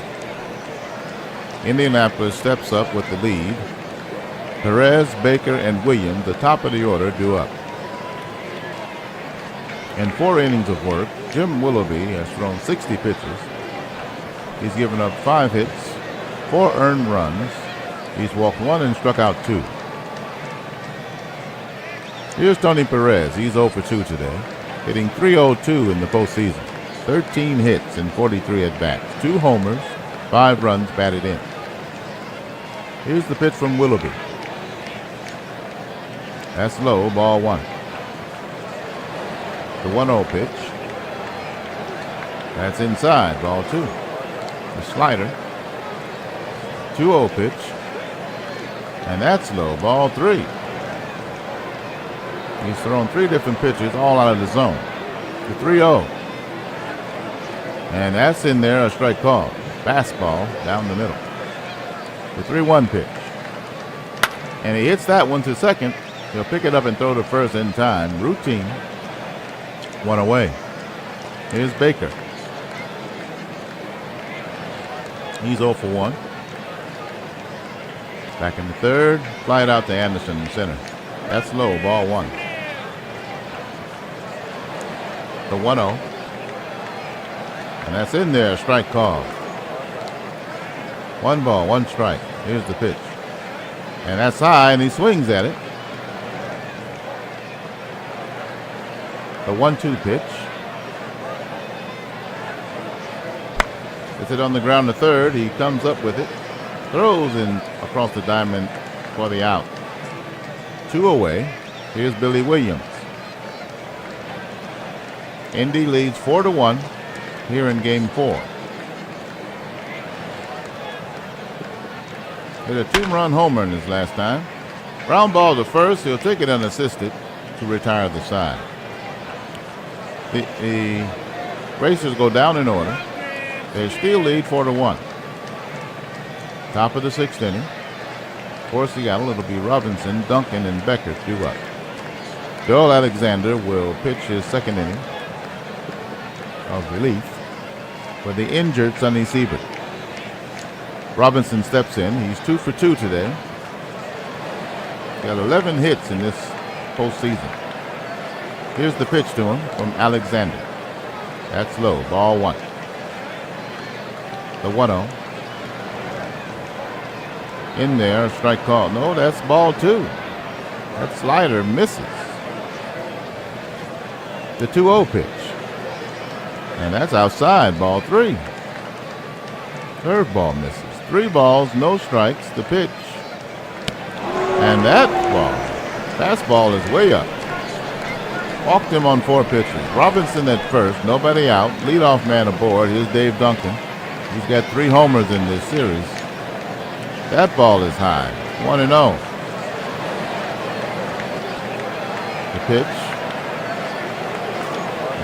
Indianapolis steps up with the lead. Perez, Baker, and Williams, the top of the order, due up. In 4 innings of work, Jim Willoughby has thrown 60 pitches. He's given up 5 hits, 4 earned runs. He's walked 1 and struck out 2. Here's Tony Perez. He's 0 for 2 today, hitting .302 in the postseason. 13 hits and 43 at-bats. 2 homers, 5 runs batted in. Here's the pitch from Willoughby. That's low, ball 1. The 1-0 pitch. That's inside, ball 2. The slider. 2-0 pitch. And that's low, ball 3. He's thrown 3 different pitches, all out of the zone. The 3-0. And that's in there, a strike call. Fastball down the middle. The 3-1 pitch. And he hits that one to second. He'll pick it up and throw to first in time. Routine. 1 away. Here's Baker. He's 0 for 1. Back in the third. Fly it out to Anderson in center. That's low, ball 1. The 1-0. And that's in there, strike call. 1 ball, 1 strike. Here's the pitch. And that's high, and he swings at it. The 1-2 pitch. Gets it on the ground to third. He comes up with it. Throws in across the diamond for the out. 2 away. Here's Billy Williams. Indy leads 4-1 here in game 4. Hit a 2-run homer in his last time. Ground ball to first. He'll take it unassisted to retire the side. The Racers go down in order. They still lead 4-1. Top of the 6th inning. For Seattle, it'll be Robinson, Duncan, and Becker due up. Joel Alexander will pitch his 2nd inning of relief for the injured Sonny Siebert. Robinson steps in. He's 2 for 2 today. Got 11 hits in this postseason. Here's the pitch to him from Alexander. That's low, ball 1. The 1-0. In there, a strike call. No, that's ball 2. That slider misses. The 2-0 pitch. And that's outside, ball 3. Curveball misses. 3 balls, no strikes. The pitch. And that ball, fastball is way up. Walked him on 4 pitches. Robinson at first, nobody out. Leadoff man aboard. Here's Dave Duncan. He's got 3 homers in this series. That ball is high. 1-0. The pitch.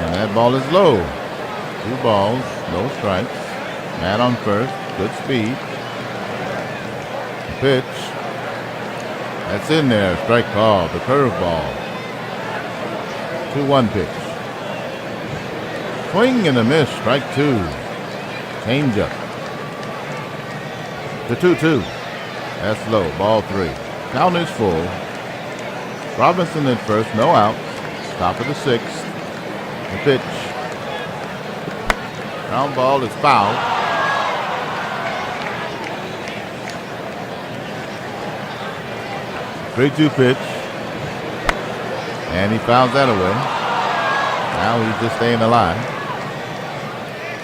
And that ball is low. 2 balls, no strikes. Man on first. Good speed. The pitch. That's in there. Strike call. The curveball. 2-1 pitch. Swing and a miss. Strike 2. Change up. The 2-2. That's low. Ball 3. Count is full. Robinson at first. No outs. Top of the 6th. The pitch. Ground ball is fouled. Three 2 pitch. And he fouls that away. Now he's just staying alive.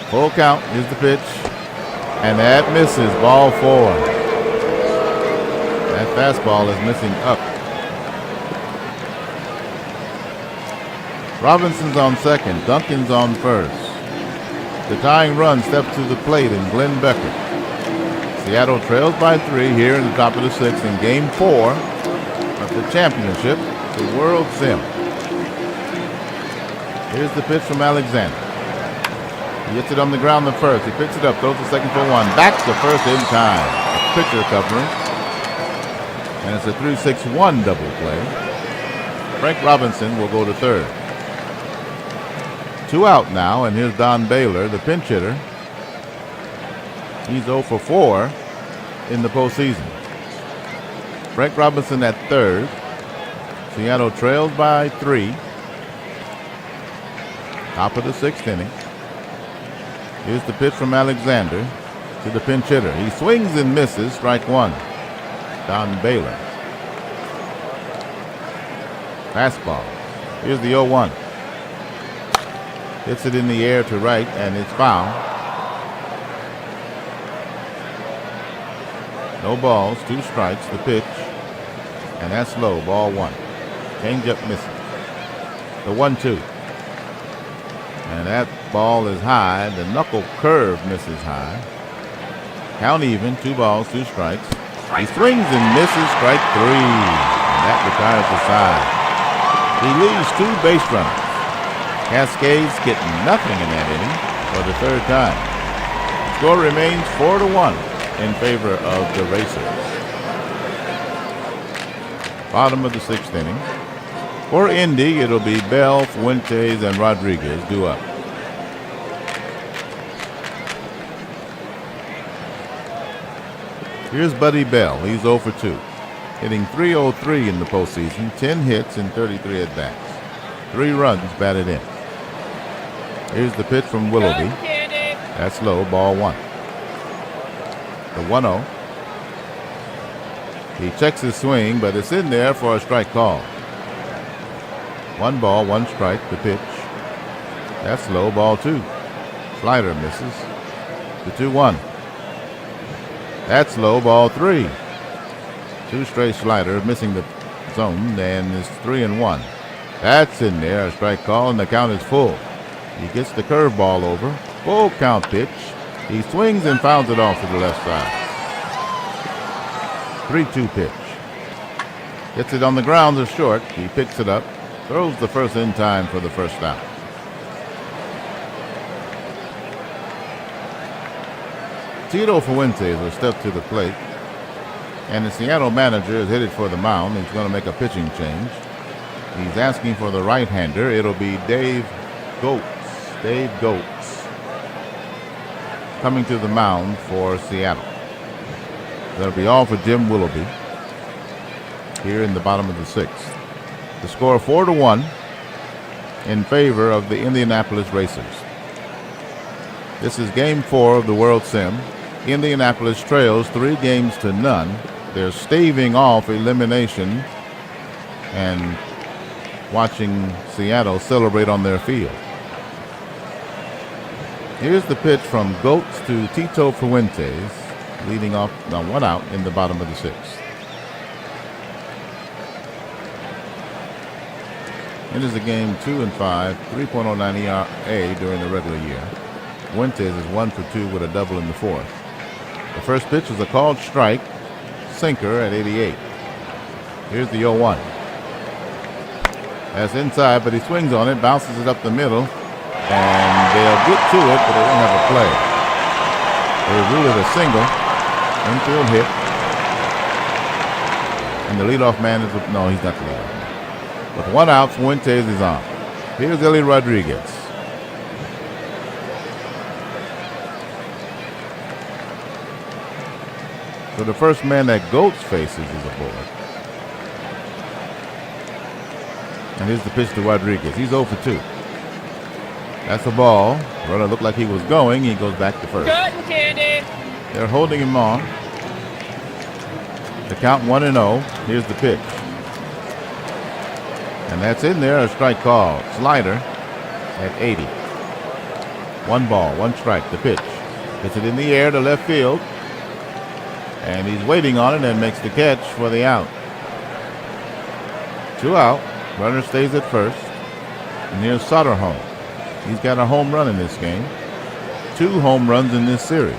Full count. Here's the pitch. And that misses. Ball 4. That fastball is missing up. Robinson's on second. Duncan's on first. The tying run steps to the plate in Glenn Becker. Seattle trails by 3 here in the top of the 6th in game 4 of the championship, the World Sim. Here's the pitch from Alexander. He hits it on the ground the first. He picks it up, throws the second for 1. Back to first in time. A pitcher covering. And it's a 3-6-1 double play. Frank Robinson will go to third. 2 out now, and here's Don Baylor, the pinch hitter. He's 0 for 4 in the postseason. Frank Robinson at third. Seattle trails by 3. Top of the 6th inning. Here's the pitch from Alexander to the pinch hitter. He swings and misses. Strike 1. Don Baylor. Fastball. Here's the 0-1. Hits it in the air to right, and it's foul. No balls, 2 strikes. The pitch. And that's low. Ball 1. Changeup misses. The 1-2. And that ball is high. The knuckle curve misses high. Count even, 2 balls, 2 strikes. He swings and misses, strike 3. And that retires the side. He leaves 2 base runners. Cascades get nothing in that inning for the 3rd time. Score remains 4-1 in favor of the Racers. Bottom of the 6th inning. For Indy, it'll be Bell, Fuentes, and Rodriguez due up. Here's Buddy Bell. He's 0 for 2. Hitting .303 in the postseason, 10 hits and 33 at-bats. 3 runs batted in. Here's the pitch from Willoughby. That's low, ball 1. The 1-0. He checks his swing, but it's in there for a strike call. 1 ball, 1 strike, the pitch. That's low, ball 2. Slider misses. The 2-1. That's low, ball 3. 2 straight sliders, missing the zone, and it's 3-1. That's in there, a strike call, and the count is full. He gets the curveball over. Full count pitch. He swings and fouls it off to the left side. 3-2 pitch. Gets it on the ground to short. He picks it up. Throws the first in time for the first out. Tito Fuentes will step to the plate. And the Seattle manager is headed for the mound. He's going to make a pitching change. He's asking for the right-hander. It'll be Dave Goetz. Dave Goetz coming to the mound for Seattle. That'll be all for Jim Willoughby here in the bottom of the 6th. The score 4-1 in favor of the Indianapolis Racers. This is game 4 of the World Sim. Indianapolis trails 3-0. They're staving off elimination and watching Seattle celebrate on their field. Here's the pitch from Goetz to Tito Fuentes, leading off now 1 out in the bottom of the 6th. It is a game 2-5, 3.09 ERA during the regular year. Fuentes is 1 for 2 with a double in the 4th. The first pitch was a called strike, sinker at 88. Here's the 0-1. That's inside, but he swings on it, bounces it up the middle, and they'll get to it, but they don't have a play. They rule it a single, infield hit, and the leadoff man is, no, he's not the leadoff man. With 1 out, Fuentes is on. Here's Ellie Rodriguez. So the first man that Goetz faces is aboard. And here's the pitch to Rodriguez. He's 0 for 2. That's a ball. Runner looked like he was going. He goes back to first. They're holding him on. The count 1-0. Here's the pitch. And that's in there, a strike call. Slider at 80. 1 ball, 1 strike, the pitch. Gets it in the air to left field. And he's waiting on it and makes the catch for the out. 2 out. Runner stays at first. And here's Soderholm. He's got a home run in this game. 2 home runs in this series.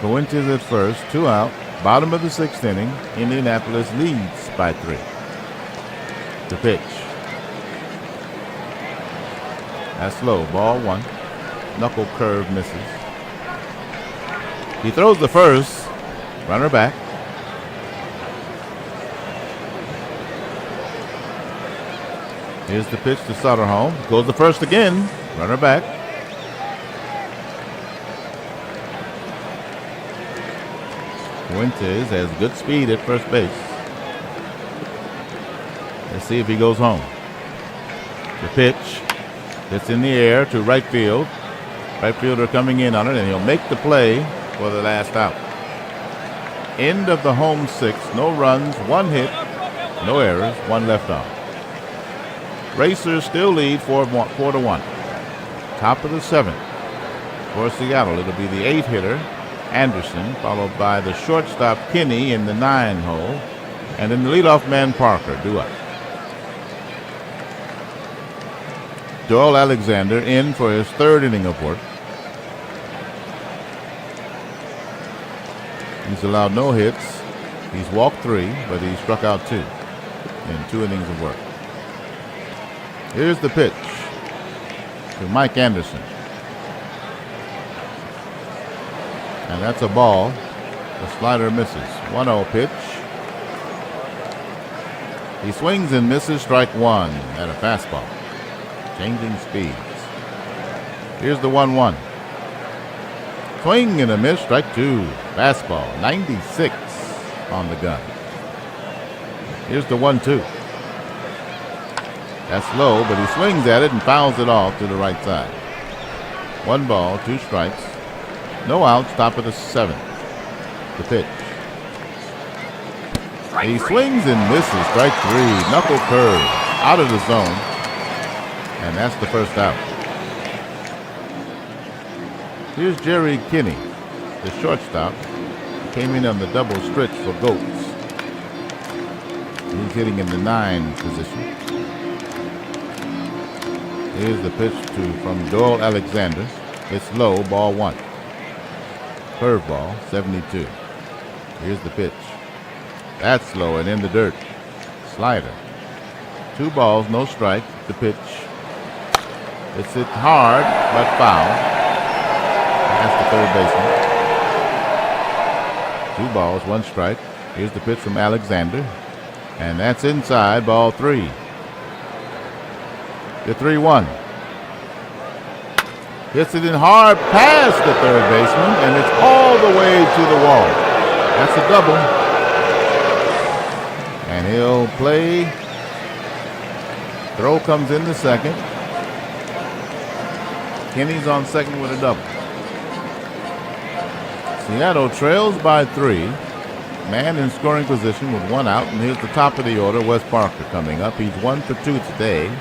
Fuentes at first, 2 out. Bottom of the 6th inning. Indianapolis leads by 3. The pitch. That's low. Ball 1. Knuckle curve misses. He throws the first. Runner back. Here's the pitch to Soderholm. Goes the first again. Runner back. Fuentes has good speed at first base. Let's see if he goes home. The pitch. It's in the air to right field. Right fielder coming in on it, and he'll make the play for the last out. End of the home 6th. No runs, 1 hit, no errors, 1 left on. Racers still lead 4-1. Top of the 7th. For Seattle, it'll be the 8th hitter, Anderson, followed by the shortstop, Kinney, in the 9 hole, and then the leadoff man, Parker, due up. Doyle Alexander in for his third inning of work. He's allowed no hits. He's walked 3, but he struck out 2 in 2 innings of work. Here's the pitch to Mike Anderson. And that's a ball. The slider misses. 1-0 pitch. He swings and misses, strike 1 at a fastball. Changing speeds. Here's the 1-1. Swing and a miss, strike 2. Fastball, 96 on the gun. Here's the 1-2. That's low, but he swings at it and fouls it off to the right side. 1 ball, 2 strikes. No outs, top of the 7th. The pitch. He swings and misses, strike 3. Knuckle curve, out of the zone. And that's the first out. Here's Jerry Kinney, the shortstop. Came in on the double stretch for Goats. He's hitting in the 9 position. Here's the pitch from Doyle Alexander. It's low, ball 1. Curveball, 72. Here's the pitch. That's low and in the dirt. Slider. 2 balls, no strike. The pitch. It's hit hard, but foul. That's the third baseman. 2 balls, 1 strike. Here's the pitch from Alexander. And that's inside, ball 3. The 3-1. Hits it in hard past the third baseman, and it's all the way to the wall. That's a double. And he'll play. Throw comes in the second. Kinney's on second with a double. Seattle trails by 3. Man in scoring position with 1 out. And here's the top of the order, Wes Parker coming up. He's 1 for 2 today.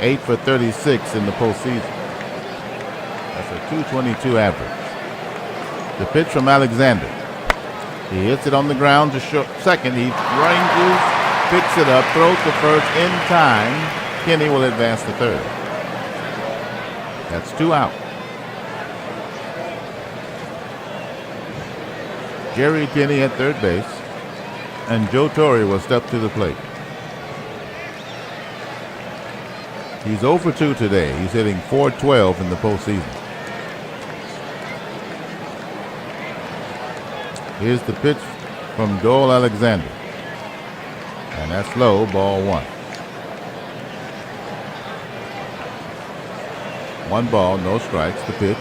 8 for 36 in the postseason. That's a .222 average. The pitch from Alexander. He hits it on the ground to second. He ranges, picks it up, throws to first in time. Kinney will advance to third. That's 2 out. Jerry Kinney at third base, and Joe Torre will step to the plate. He's 0 for 2 today. He's hitting .412 in the postseason. Here's the pitch from Doyle Alexander. And that's low, ball 1. 1 ball, no strikes, the pitch.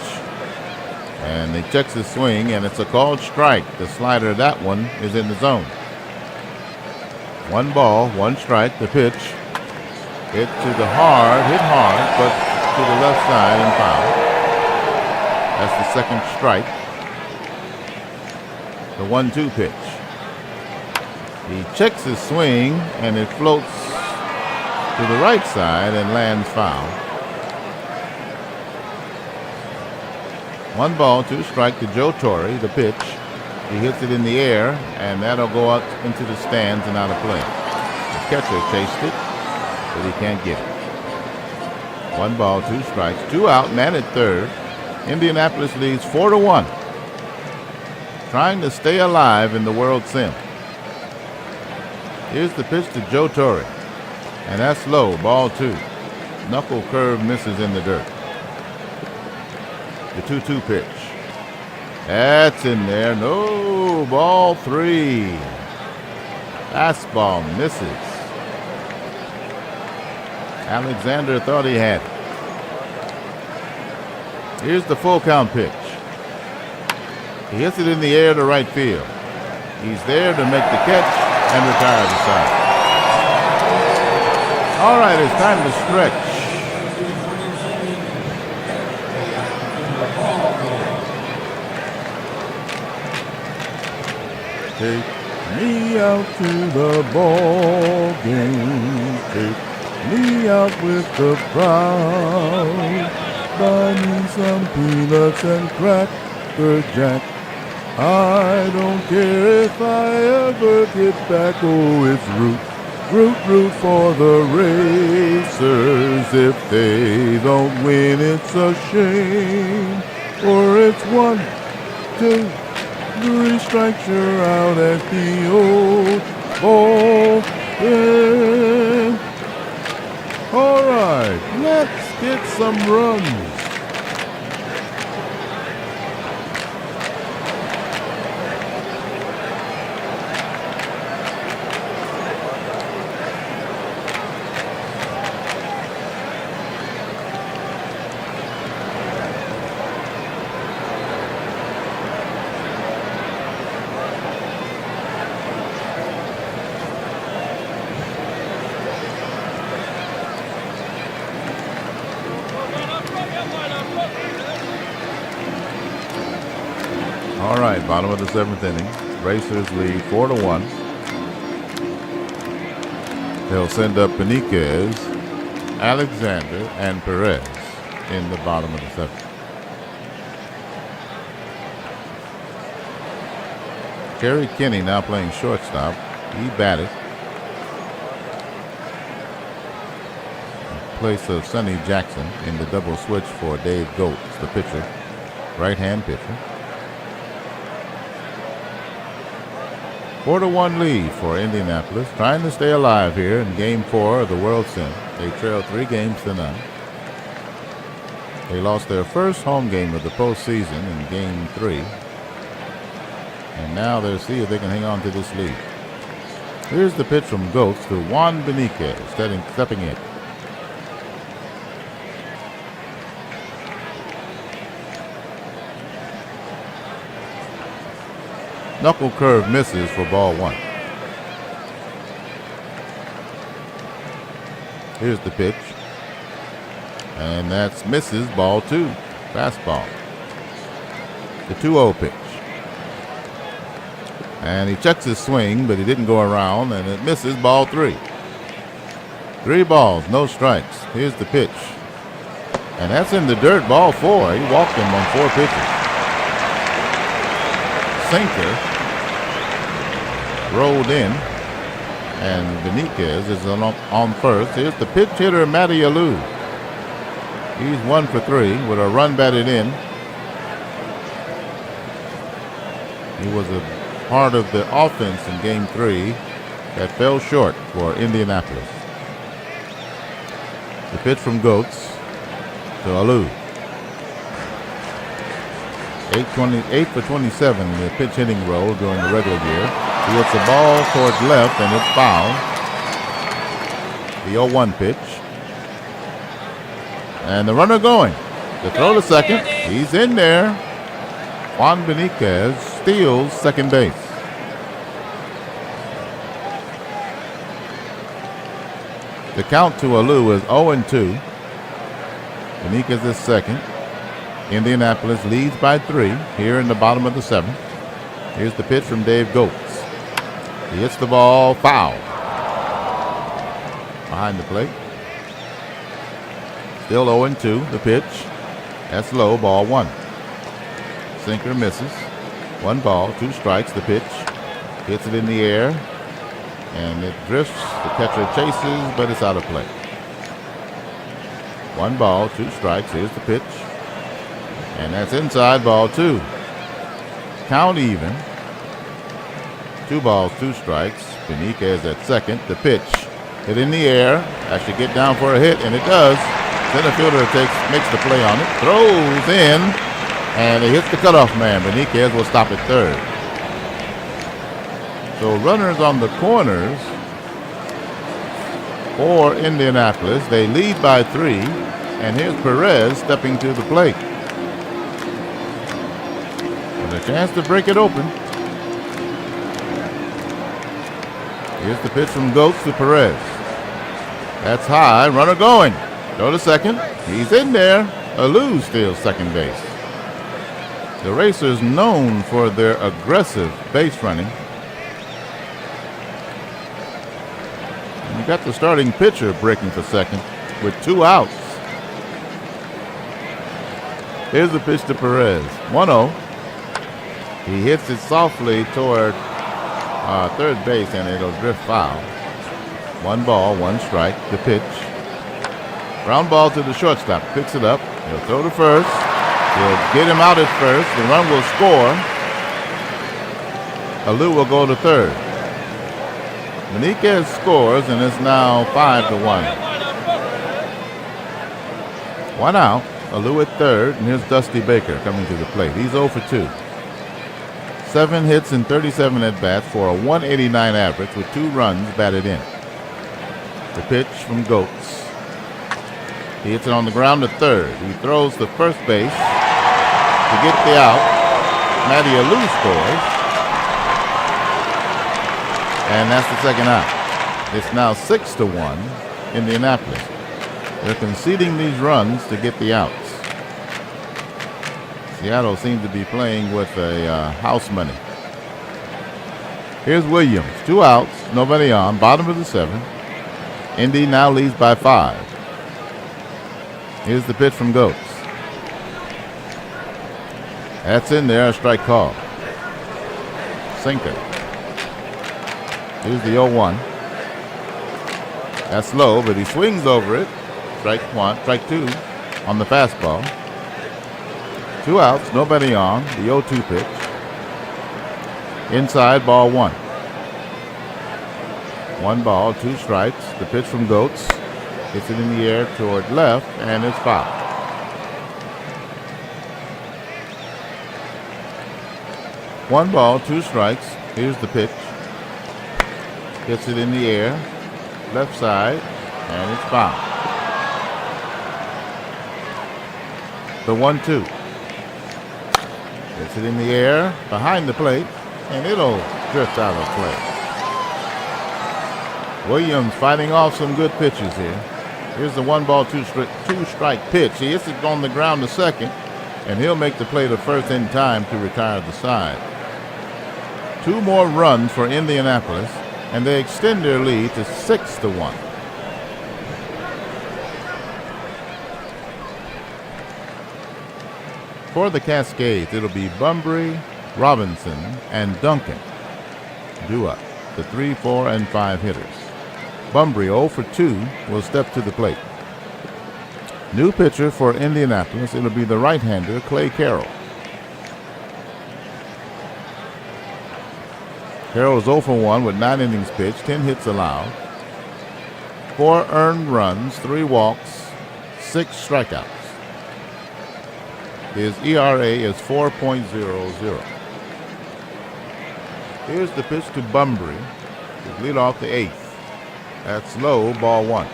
And he checks his swing, and it's a called strike. The slider, that one, is in the zone. 1 ball, 1 strike, the pitch. Hit hit hard, but to the left side and foul. That's the second strike. The 1-2 pitch. He checks his swing, and it floats to the right side and lands foul. 1 ball, 2 strike to Joe Torre, the pitch. He hits it in the air, and that'll go out into the stands and out of play. The catcher chased it, but he can't get it. 1 ball, 2 strikes, 2 out, man at third. Indianapolis leads 4-1. Trying to stay alive in the World Sim. Here's the pitch to Joe Torre, and that's low, ball 2. Knuckle curve misses in the dirt. The 2-2 pitch. That's in there. No, ball 3. Fastball misses. Alexander thought he had it. Here's the full count pitch. He hits it in the air to right field. He's there to make the catch and retire the side. All right, it's time to stretch. Take me out to the ball game. Take me out with the crowd. Buy me some peanuts and Cracker Jack. I don't care if I ever get back. Oh, it's Route Root for the racers. If they don't win, it's a shame. Or it's 1, 2, 3 strikes, you're out at the old bullpen. All right, let's get some runs. All right, bottom of the 7th inning. Racers lead 4-1. They'll send up Benitez, Alexander, and Perez in the bottom of the 7th. Kerry Kinney now playing shortstop. He batted in place of Sonny Jackson in the double switch for Dave Goetz, the pitcher, right-hand pitcher. 4-1 lead for Indianapolis, trying to stay alive here in Game 4 of the World Series. They trail 3 games to none. They lost their first home game of the postseason in Game 3. And now they'll see if they can hang on to this lead. Here's the pitch from Goetz to Juan Benitez, stepping in. Knuckle curve misses for ball 1. Here's the pitch. And that's misses, ball 2. Fastball. The 2-0 pitch. And he checks his swing, but he didn't go around, and it misses, ball 3. 3 balls, no strikes. Here's the pitch. And that's in the dirt, ball 4. He walked him on 4 pitches. Sinker rolled in, and Benitez is on first. Here's the pitch hitter, Matty Alou. He's 1 for 3 with a run batted in. He was a part of the offense in Game 3 that fell short for Indianapolis. The pitch from Goetz to Alou. 8 for 27 in the pitch hitting role during the regular year. He hits the ball towards left, and it's foul. The 0-1 pitch. And the runner going. The throw to second. He's in there. Juan Benitez steals second base. The count to Alou is 0-2. Benitez is second. Indianapolis leads by 3 here in the bottom of the 7th. Here's the pitch from Dave Goetz. He hits the ball foul. Behind the plate. Still 0-2, the pitch. That's low, ball 1. Sinker misses. 1 ball, 2 strikes, the pitch. Hits it in the air. And it drifts. The catcher chases, but it's out of play. 1 ball, 2 strikes. Here's the pitch. And that's inside, ball 2. Count even. 2 balls, 2 strikes. Benitez at second. The pitch hit in the air. That should get down for a hit, and it does. Center fielder makes the play on it. Throws in, and it hits the cutoff man. Benitez will stop at third. So runners on the corners for Indianapolis. They lead by 3, and here's Perez stepping to the plate. With a chance to break it open. Here's the pitch from Goetz to Perez. That's high, runner going. Go to second. He's in there. Alou steals second base. The Racers known for their aggressive base running. And you got the starting pitcher breaking for second with 2 outs. Here's the pitch to Perez. 1-0. He hits it softly toward third base, and it'll drift foul. 1 ball, 1 strike. The pitch. Ground ball to the shortstop. Picks it up. He'll throw to first. He'll get him out at first. The run will score. Alou will go to third. Benitez scores, and it's now 5-1. 1 out. Alou at third, and here's Dusty Baker coming to the plate. He's 0 for 2. 7 hits and 37 at-bats for a 189 average with 2 runs batted in. The pitch from Goetz. He hits it on the ground to third. He throws to first base to get the out. Matty Alou scores. And that's the second out. It's now 6-1 Indianapolis. They're conceding these runs to get the outs. Seattle seems to be playing with a house money. Here's Williams. 2 outs, nobody on, bottom of the 7th. Indy now leads by 5. Here's the pitch from Goetz. That's in there, a strike call. Sinker. Here's the 0-1. That's low, but he swings over it. Strike 2 on the fastball. 2 outs, nobody on. The 0-2 pitch. Inside, ball 1. 1 ball, 2 strikes. The pitch from Goetz. Hits it in the air toward left, and it's foul. One ball, 2 strikes. Here's the pitch. Hits it in the air, left side, and it's foul. The 1-2. Hits it in the air, behind the plate, and it'll drift out of play. Williams fighting off some good pitches here. Here's the 1 ball, 2 strike pitch. He hits it on the ground to second, and he'll make the play to first in time to retire the side. 2 more runs for Indianapolis, and they extend their lead to 6-1. For the Cascades, it'll be Bunbury, Robinson, and Duncan due up, the 3, 4, and 5 hitters. Bunbury, 0 for 2, will step to the plate. New pitcher for Indianapolis, it'll be the right-hander, Clay Carroll. Carroll is 0 for 1 with 9 innings pitched, 10 hits allowed, 4 earned runs, 3 walks, 6 strikeouts. His ERA is 4.00. Here's the pitch to Bunbury to lead off the 8th. That's low, ball 1.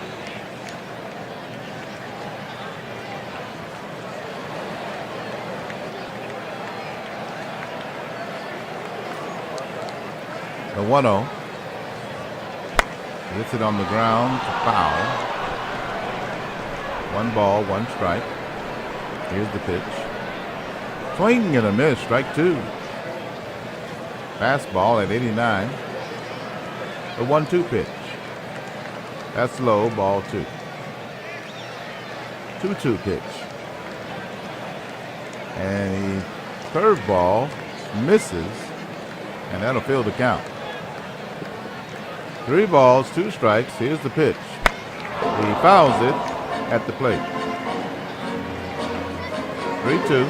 The 1-0. Hits it on the ground to foul. 1 ball, 1 strike. Here's the pitch. Swing and a miss, strike 2. Fastball at 89. The 1-2 pitch. That's low, ball 2. 2-2 pitch. And he curveball misses, and that'll fill the count. 3 balls, 2 strikes. Here's the pitch. He fouls it at the plate. 3-2.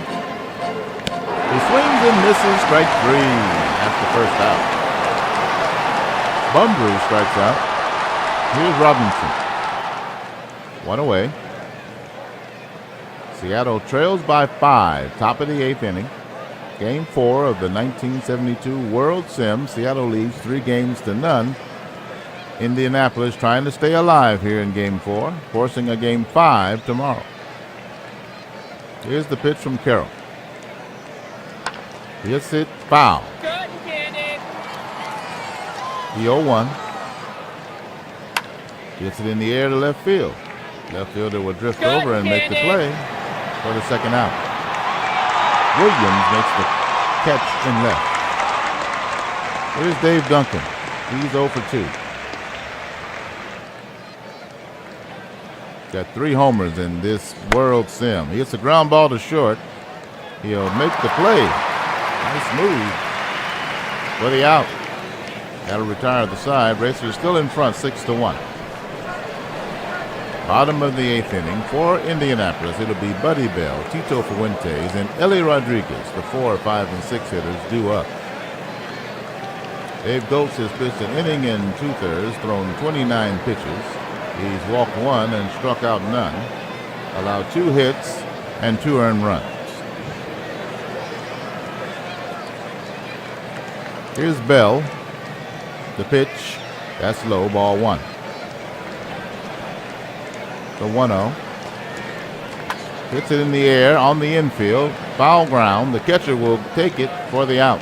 He swings and misses, strike 3. That's the first out. Bunbury strikes out. Here's Robinson. 1 away. Seattle trails by 5, top of the 8th inning. Game 4 of the 1972 World Sim. Seattle leads 3 games to none. Indianapolis trying to stay alive here in Game 4, forcing a Game 5 tomorrow. Here's the pitch from Carroll. He hits it foul. The 0-1. Gets it in the air to left field. Left fielder will drift over and make the play for the second out. Williams makes the catch in left. Here's Dave Duncan. He's 0 for 2. Got 3 homers in this World Sim. He hits a ground ball to short. He'll make the play. Nice move for the out. That'll retire the side. Racers still in front, 6-1. Bottom of the 8th inning for Indianapolis. It'll be Buddy Bell, Tito Fuentes, and Ellie Rodriguez, the 4, 5, and 6 hitters, due up. Dave Goetz has pitched an inning and 2/3, thrown 29 pitches. He's walked 1 and struck out none. Allowed 2 hits and 2 earned runs. Here's Bell. The pitch. That's low, ball 1. The 1-0. Hits it in the air on the infield. Foul ground. The catcher will take it for the out.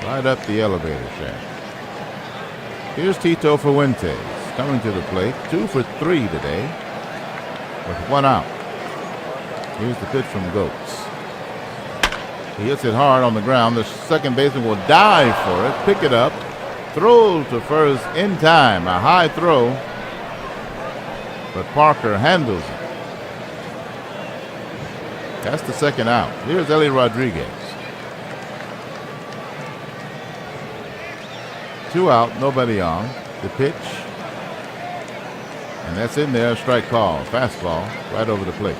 Right up the elevator shaft. Here's Tito Fuentes coming to the plate. 2 for 3 today with 1 out. Here's the pitch from Goetz. He hits it hard on the ground. The second baseman will dive for it, pick it up, throw to first in time. A high throw, but Parker handles it. That's the second out. Here's Ellie Rodriguez. 2 out, nobody on. The pitch. And that's in there, strike call. Fastball right over the plate.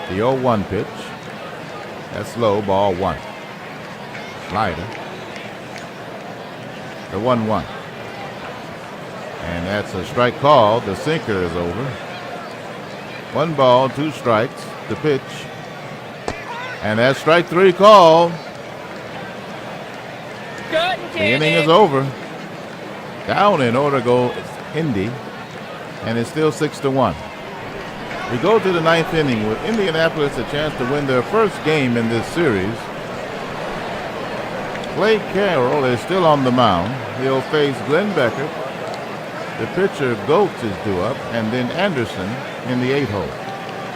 The 0-1 pitch. That's low, ball 1. Slider. The 1-1. And that's a strike call. The sinker is over. 1 ball, 2 strikes. The pitch. And that's strike 3 call. The inning is over. Down in order go Indy. And it's still 6-1. We go to the 9th inning with Indianapolis a chance to win their first game in this series. Clay Carroll is still on the mound. He'll face Glenn Beckert. The pitcher Goetz is due up, and then Anderson in the 8 hole,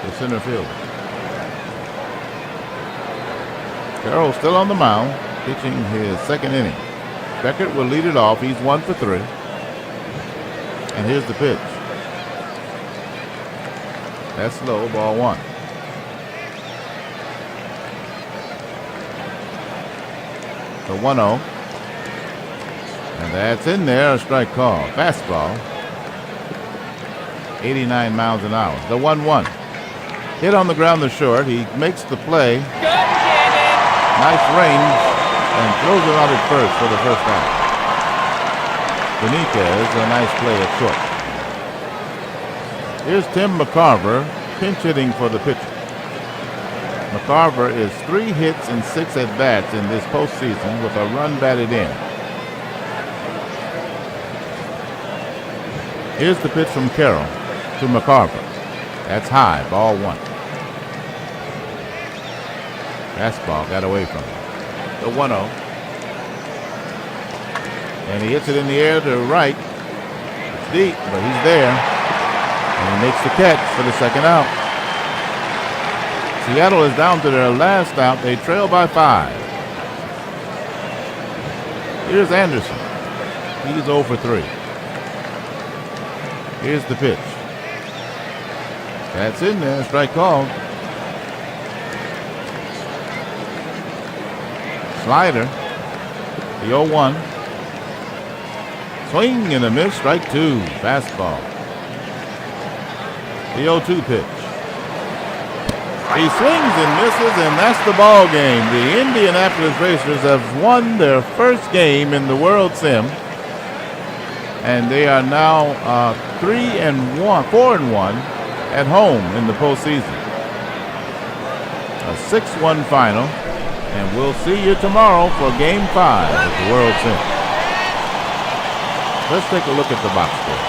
the center fielder. Carroll still on the mound, pitching his 2nd inning. Beckert will lead it off. He's 1 for 3. And here's the pitch. That's low, ball 1. The 1-0. And that's in there, a strike call. Fastball. 89 miles an hour. The 1-1. Hit on the ground to short. He makes the play. Nice range. And throws it out at first for the first out. Benitez, a nice play at short. Here's Tim McCarver, pinch hitting for the pitcher. McCarver is 3 hits and 6 at-bats in this postseason with a run batted in. Here's the pitch from Carroll to McCarver. That's high, ball 1. Fastball got away from him. The 1-0. And he hits it in the air to right. It's deep, but he's there. And he makes the catch for the second out. Seattle is down to their last out. They trail by 5. Here's Anderson. He's 0 for 3. Here's the pitch. That's in there. Strike called. Slider. The 0-1. Swing and a miss. Strike 2. Fastball. The 0-2 pitch. He swings and misses, and that's the ball game. The Indianapolis Racers have won their first game in the World Sim, and they are now 4-1 at home in the postseason. A 6-1 final, and we'll see you tomorrow for Game 5 of the World Sim. Let's take a look at the box score.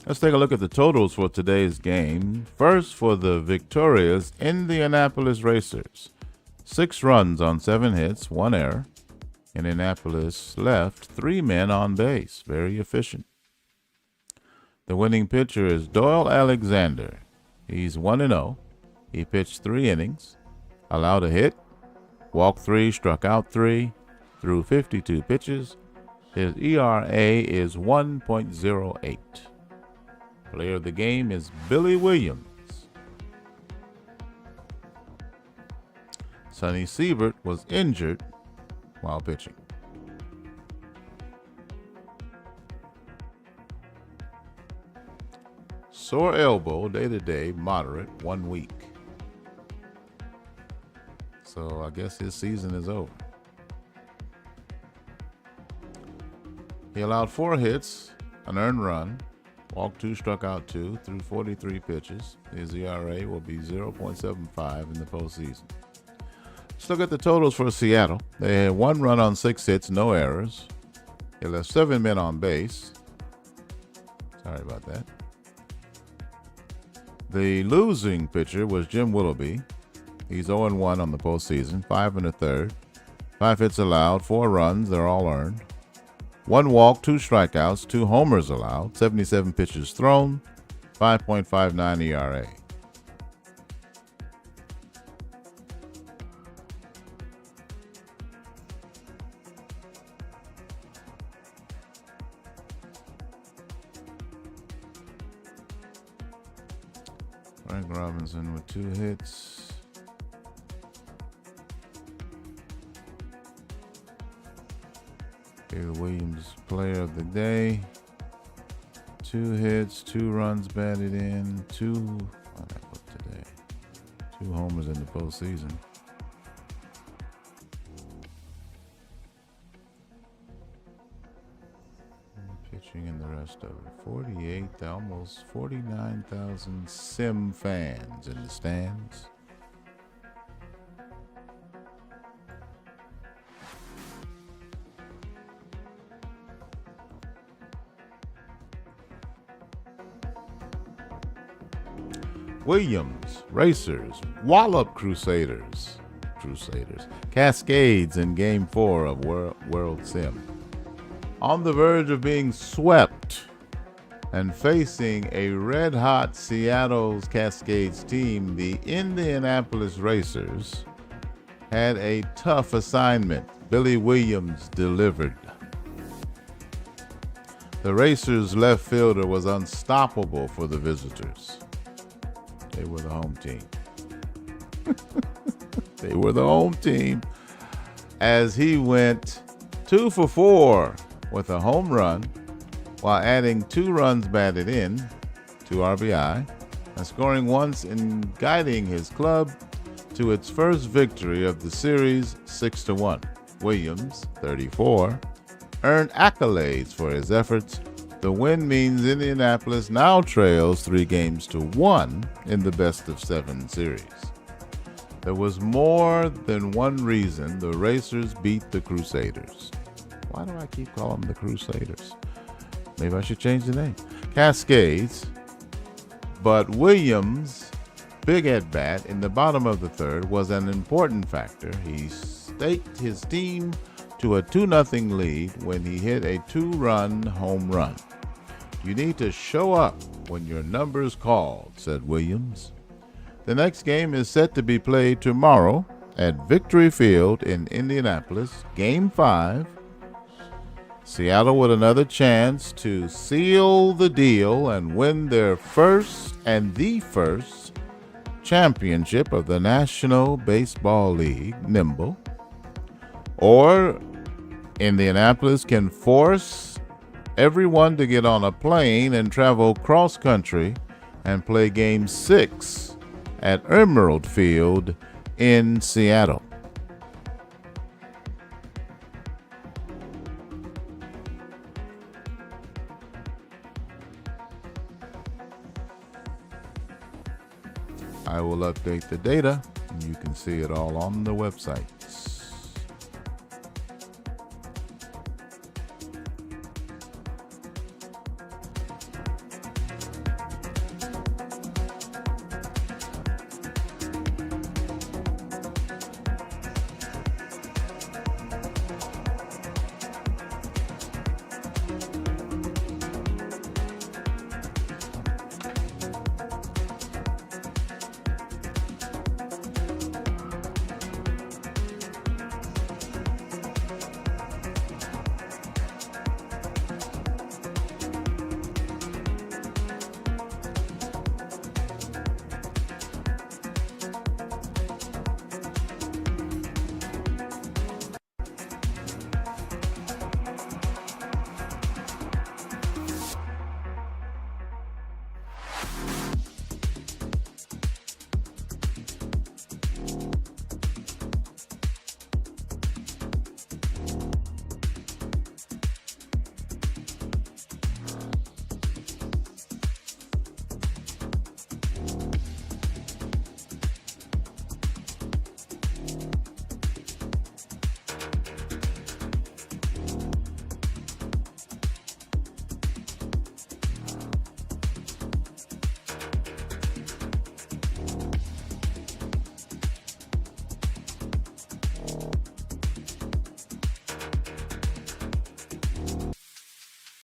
Let's take a look at the totals for today's game. First, for the victorious Indianapolis Racers. 6 runs on 7 hits, 1 error. Indianapolis left 3 men on base. Very efficient. The winning pitcher is Doyle Alexander. He's 1-0. He pitched 3 innings, allowed a hit, walked 3, struck out 3, through 52 pitches. His ERA is 1.08. Player of the game is Billy Williams. Sonny Siebert was injured while pitching. Sore elbow, day-to-day, moderate, 1 week. So I guess his season is over. He allowed 4 hits, an earned run, walked 2, struck out 2 through 43 pitches. His ERA will be 0.75 in the postseason. Let's look at the totals for Seattle. They had 1 run on 6 hits, no errors. They left 7 men on base. Sorry about that. The losing pitcher was Jim Willoughby. He's 0-1 on the postseason, 5 1/3. 5 hits allowed, 4 runs, they're all earned. 1 walk, 2 strikeouts, 2 homers allowed, 77 pitches thrown, 5.59 ERA. Frank Robinson with 2 hits. Billy Williams, player of the day. 2 hits, 2 runs batted in, 2 homers in the postseason. Pitching and the rest of it. 48, almost 49,000 Sim fans in the stands. Williams, Racers, Wallop Crusaders, Cascades in Game 4 of World Sim. On the verge of being swept and facing a red-hot Seattle's Cascades team, the Indianapolis Racers had a tough assignment. Billy Williams delivered. The Racers' left fielder was unstoppable for the visitors. They were the home team. They were the home team as he went 2 for 4 with a home run while adding 2 runs batted in, 2 RBI, and scoring once and guiding his club to its first victory of the series, 6-1. Williams, 34, earned accolades for his efforts. The win means Indianapolis now trails 3-1 in the best-of-7 series. There was more than one reason the Racers beat the Crusaders. Why do I keep calling them the Crusaders? Maybe I should change the name. Cascades. But Williams' big at-bat in the bottom of the third was an important factor. He staked his team to a 2-0 lead when he hit a 2-run home run. You need to show up when your number's called, said Williams. The next game is set to be played tomorrow at Victory Field in Indianapolis, Game 5. Seattle with another chance to seal the deal and win their first and the first championship of the National Baseball League, NimBLe. Or Indianapolis can force everyone to get on a plane and travel cross-country and play Game 6 at Emerald Field in Seattle. I will update the data, and you can see it all on the website.